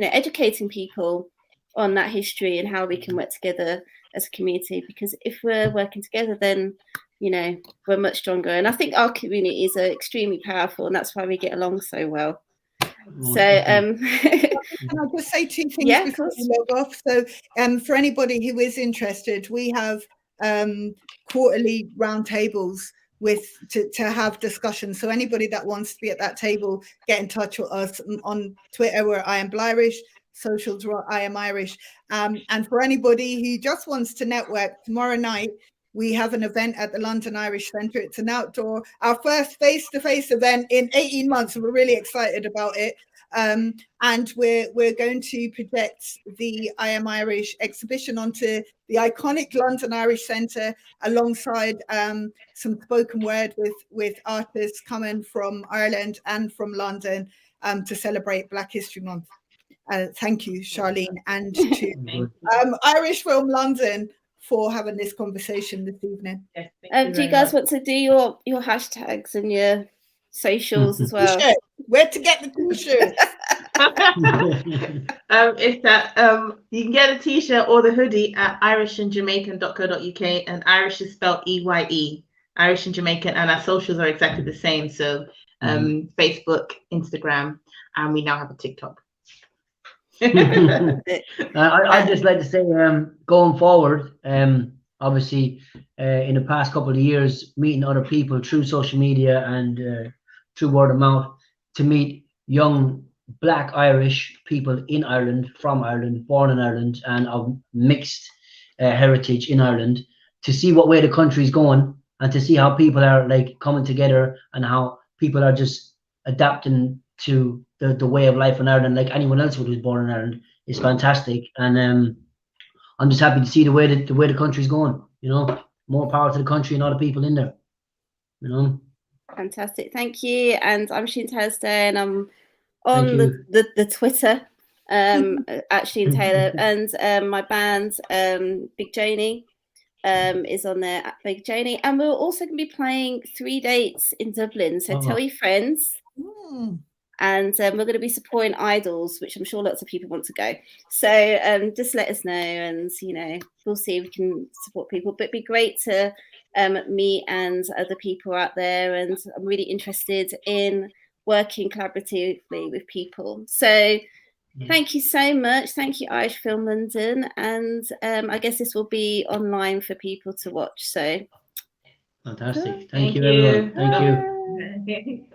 educating people on that history and how we can work together as a community. Because if we're working together, then we're much stronger. And I think our communities are extremely powerful, and that's why we get along so well. So can I just say two things before we log off? So for anybody who is interested, we have quarterly roundtables to have discussions. So anybody that wants to be at that table, get in touch with us on Twitter, where I am Blirish, socials where I am Irish. And for anybody who just wants to network, tomorrow night we have an event at the London Irish Centre. It's an outdoor, our first face-to-face event in 18 months. And we're really excited about it. And we're going to project the I Am Irish exhibition onto the iconic London Irish Centre, alongside some spoken word with artists coming from Ireland and from London to celebrate Black History Month. Thank you, Charlene, and to Irish Film London for having this conversation this evening. Yes, do you guys want to do your hashtags and your socials as well? Where to get the t-shirts? It's that you can get a t-shirt or the hoodie at irishandjamaican.co.uk, and Irish is spelled EYE, Irish and Jamaican, and our socials are exactly the same. So Facebook, Instagram, and we now have a TikTok. I'd just like to say, going forward, obviously, in the past couple of years, meeting other people through social media and through word of mouth, to meet young Black Irish people in Ireland, from Ireland, born in Ireland, and of mixed heritage in Ireland, to see what way the country's going, and to see how people are like coming together, and how people are just adapting to the way of life in Ireland, like anyone else who was born in Ireland, is fantastic. And I'm just happy to see the way the country's going. More power to the country and all the people in there. Fantastic, thank you. And I'm Chardine Taylor Stone. I'm on the Twitter, at Chardine Taylor, and my band, Big Janie, is on there at Big Janie. And we're also going to be playing 3 dates in Dublin. So tell your friends. And we're going to be supporting Idols, which I'm sure lots of people want to go. So just let us know, and we'll see if we can support people. But it'd be great to meet and other people out there, and I'm really interested in working collaboratively with people. So thank you so much. Thank you, Irish Film London, and I guess this will be online for people to watch. So fantastic. Thank you, everyone. Thank you.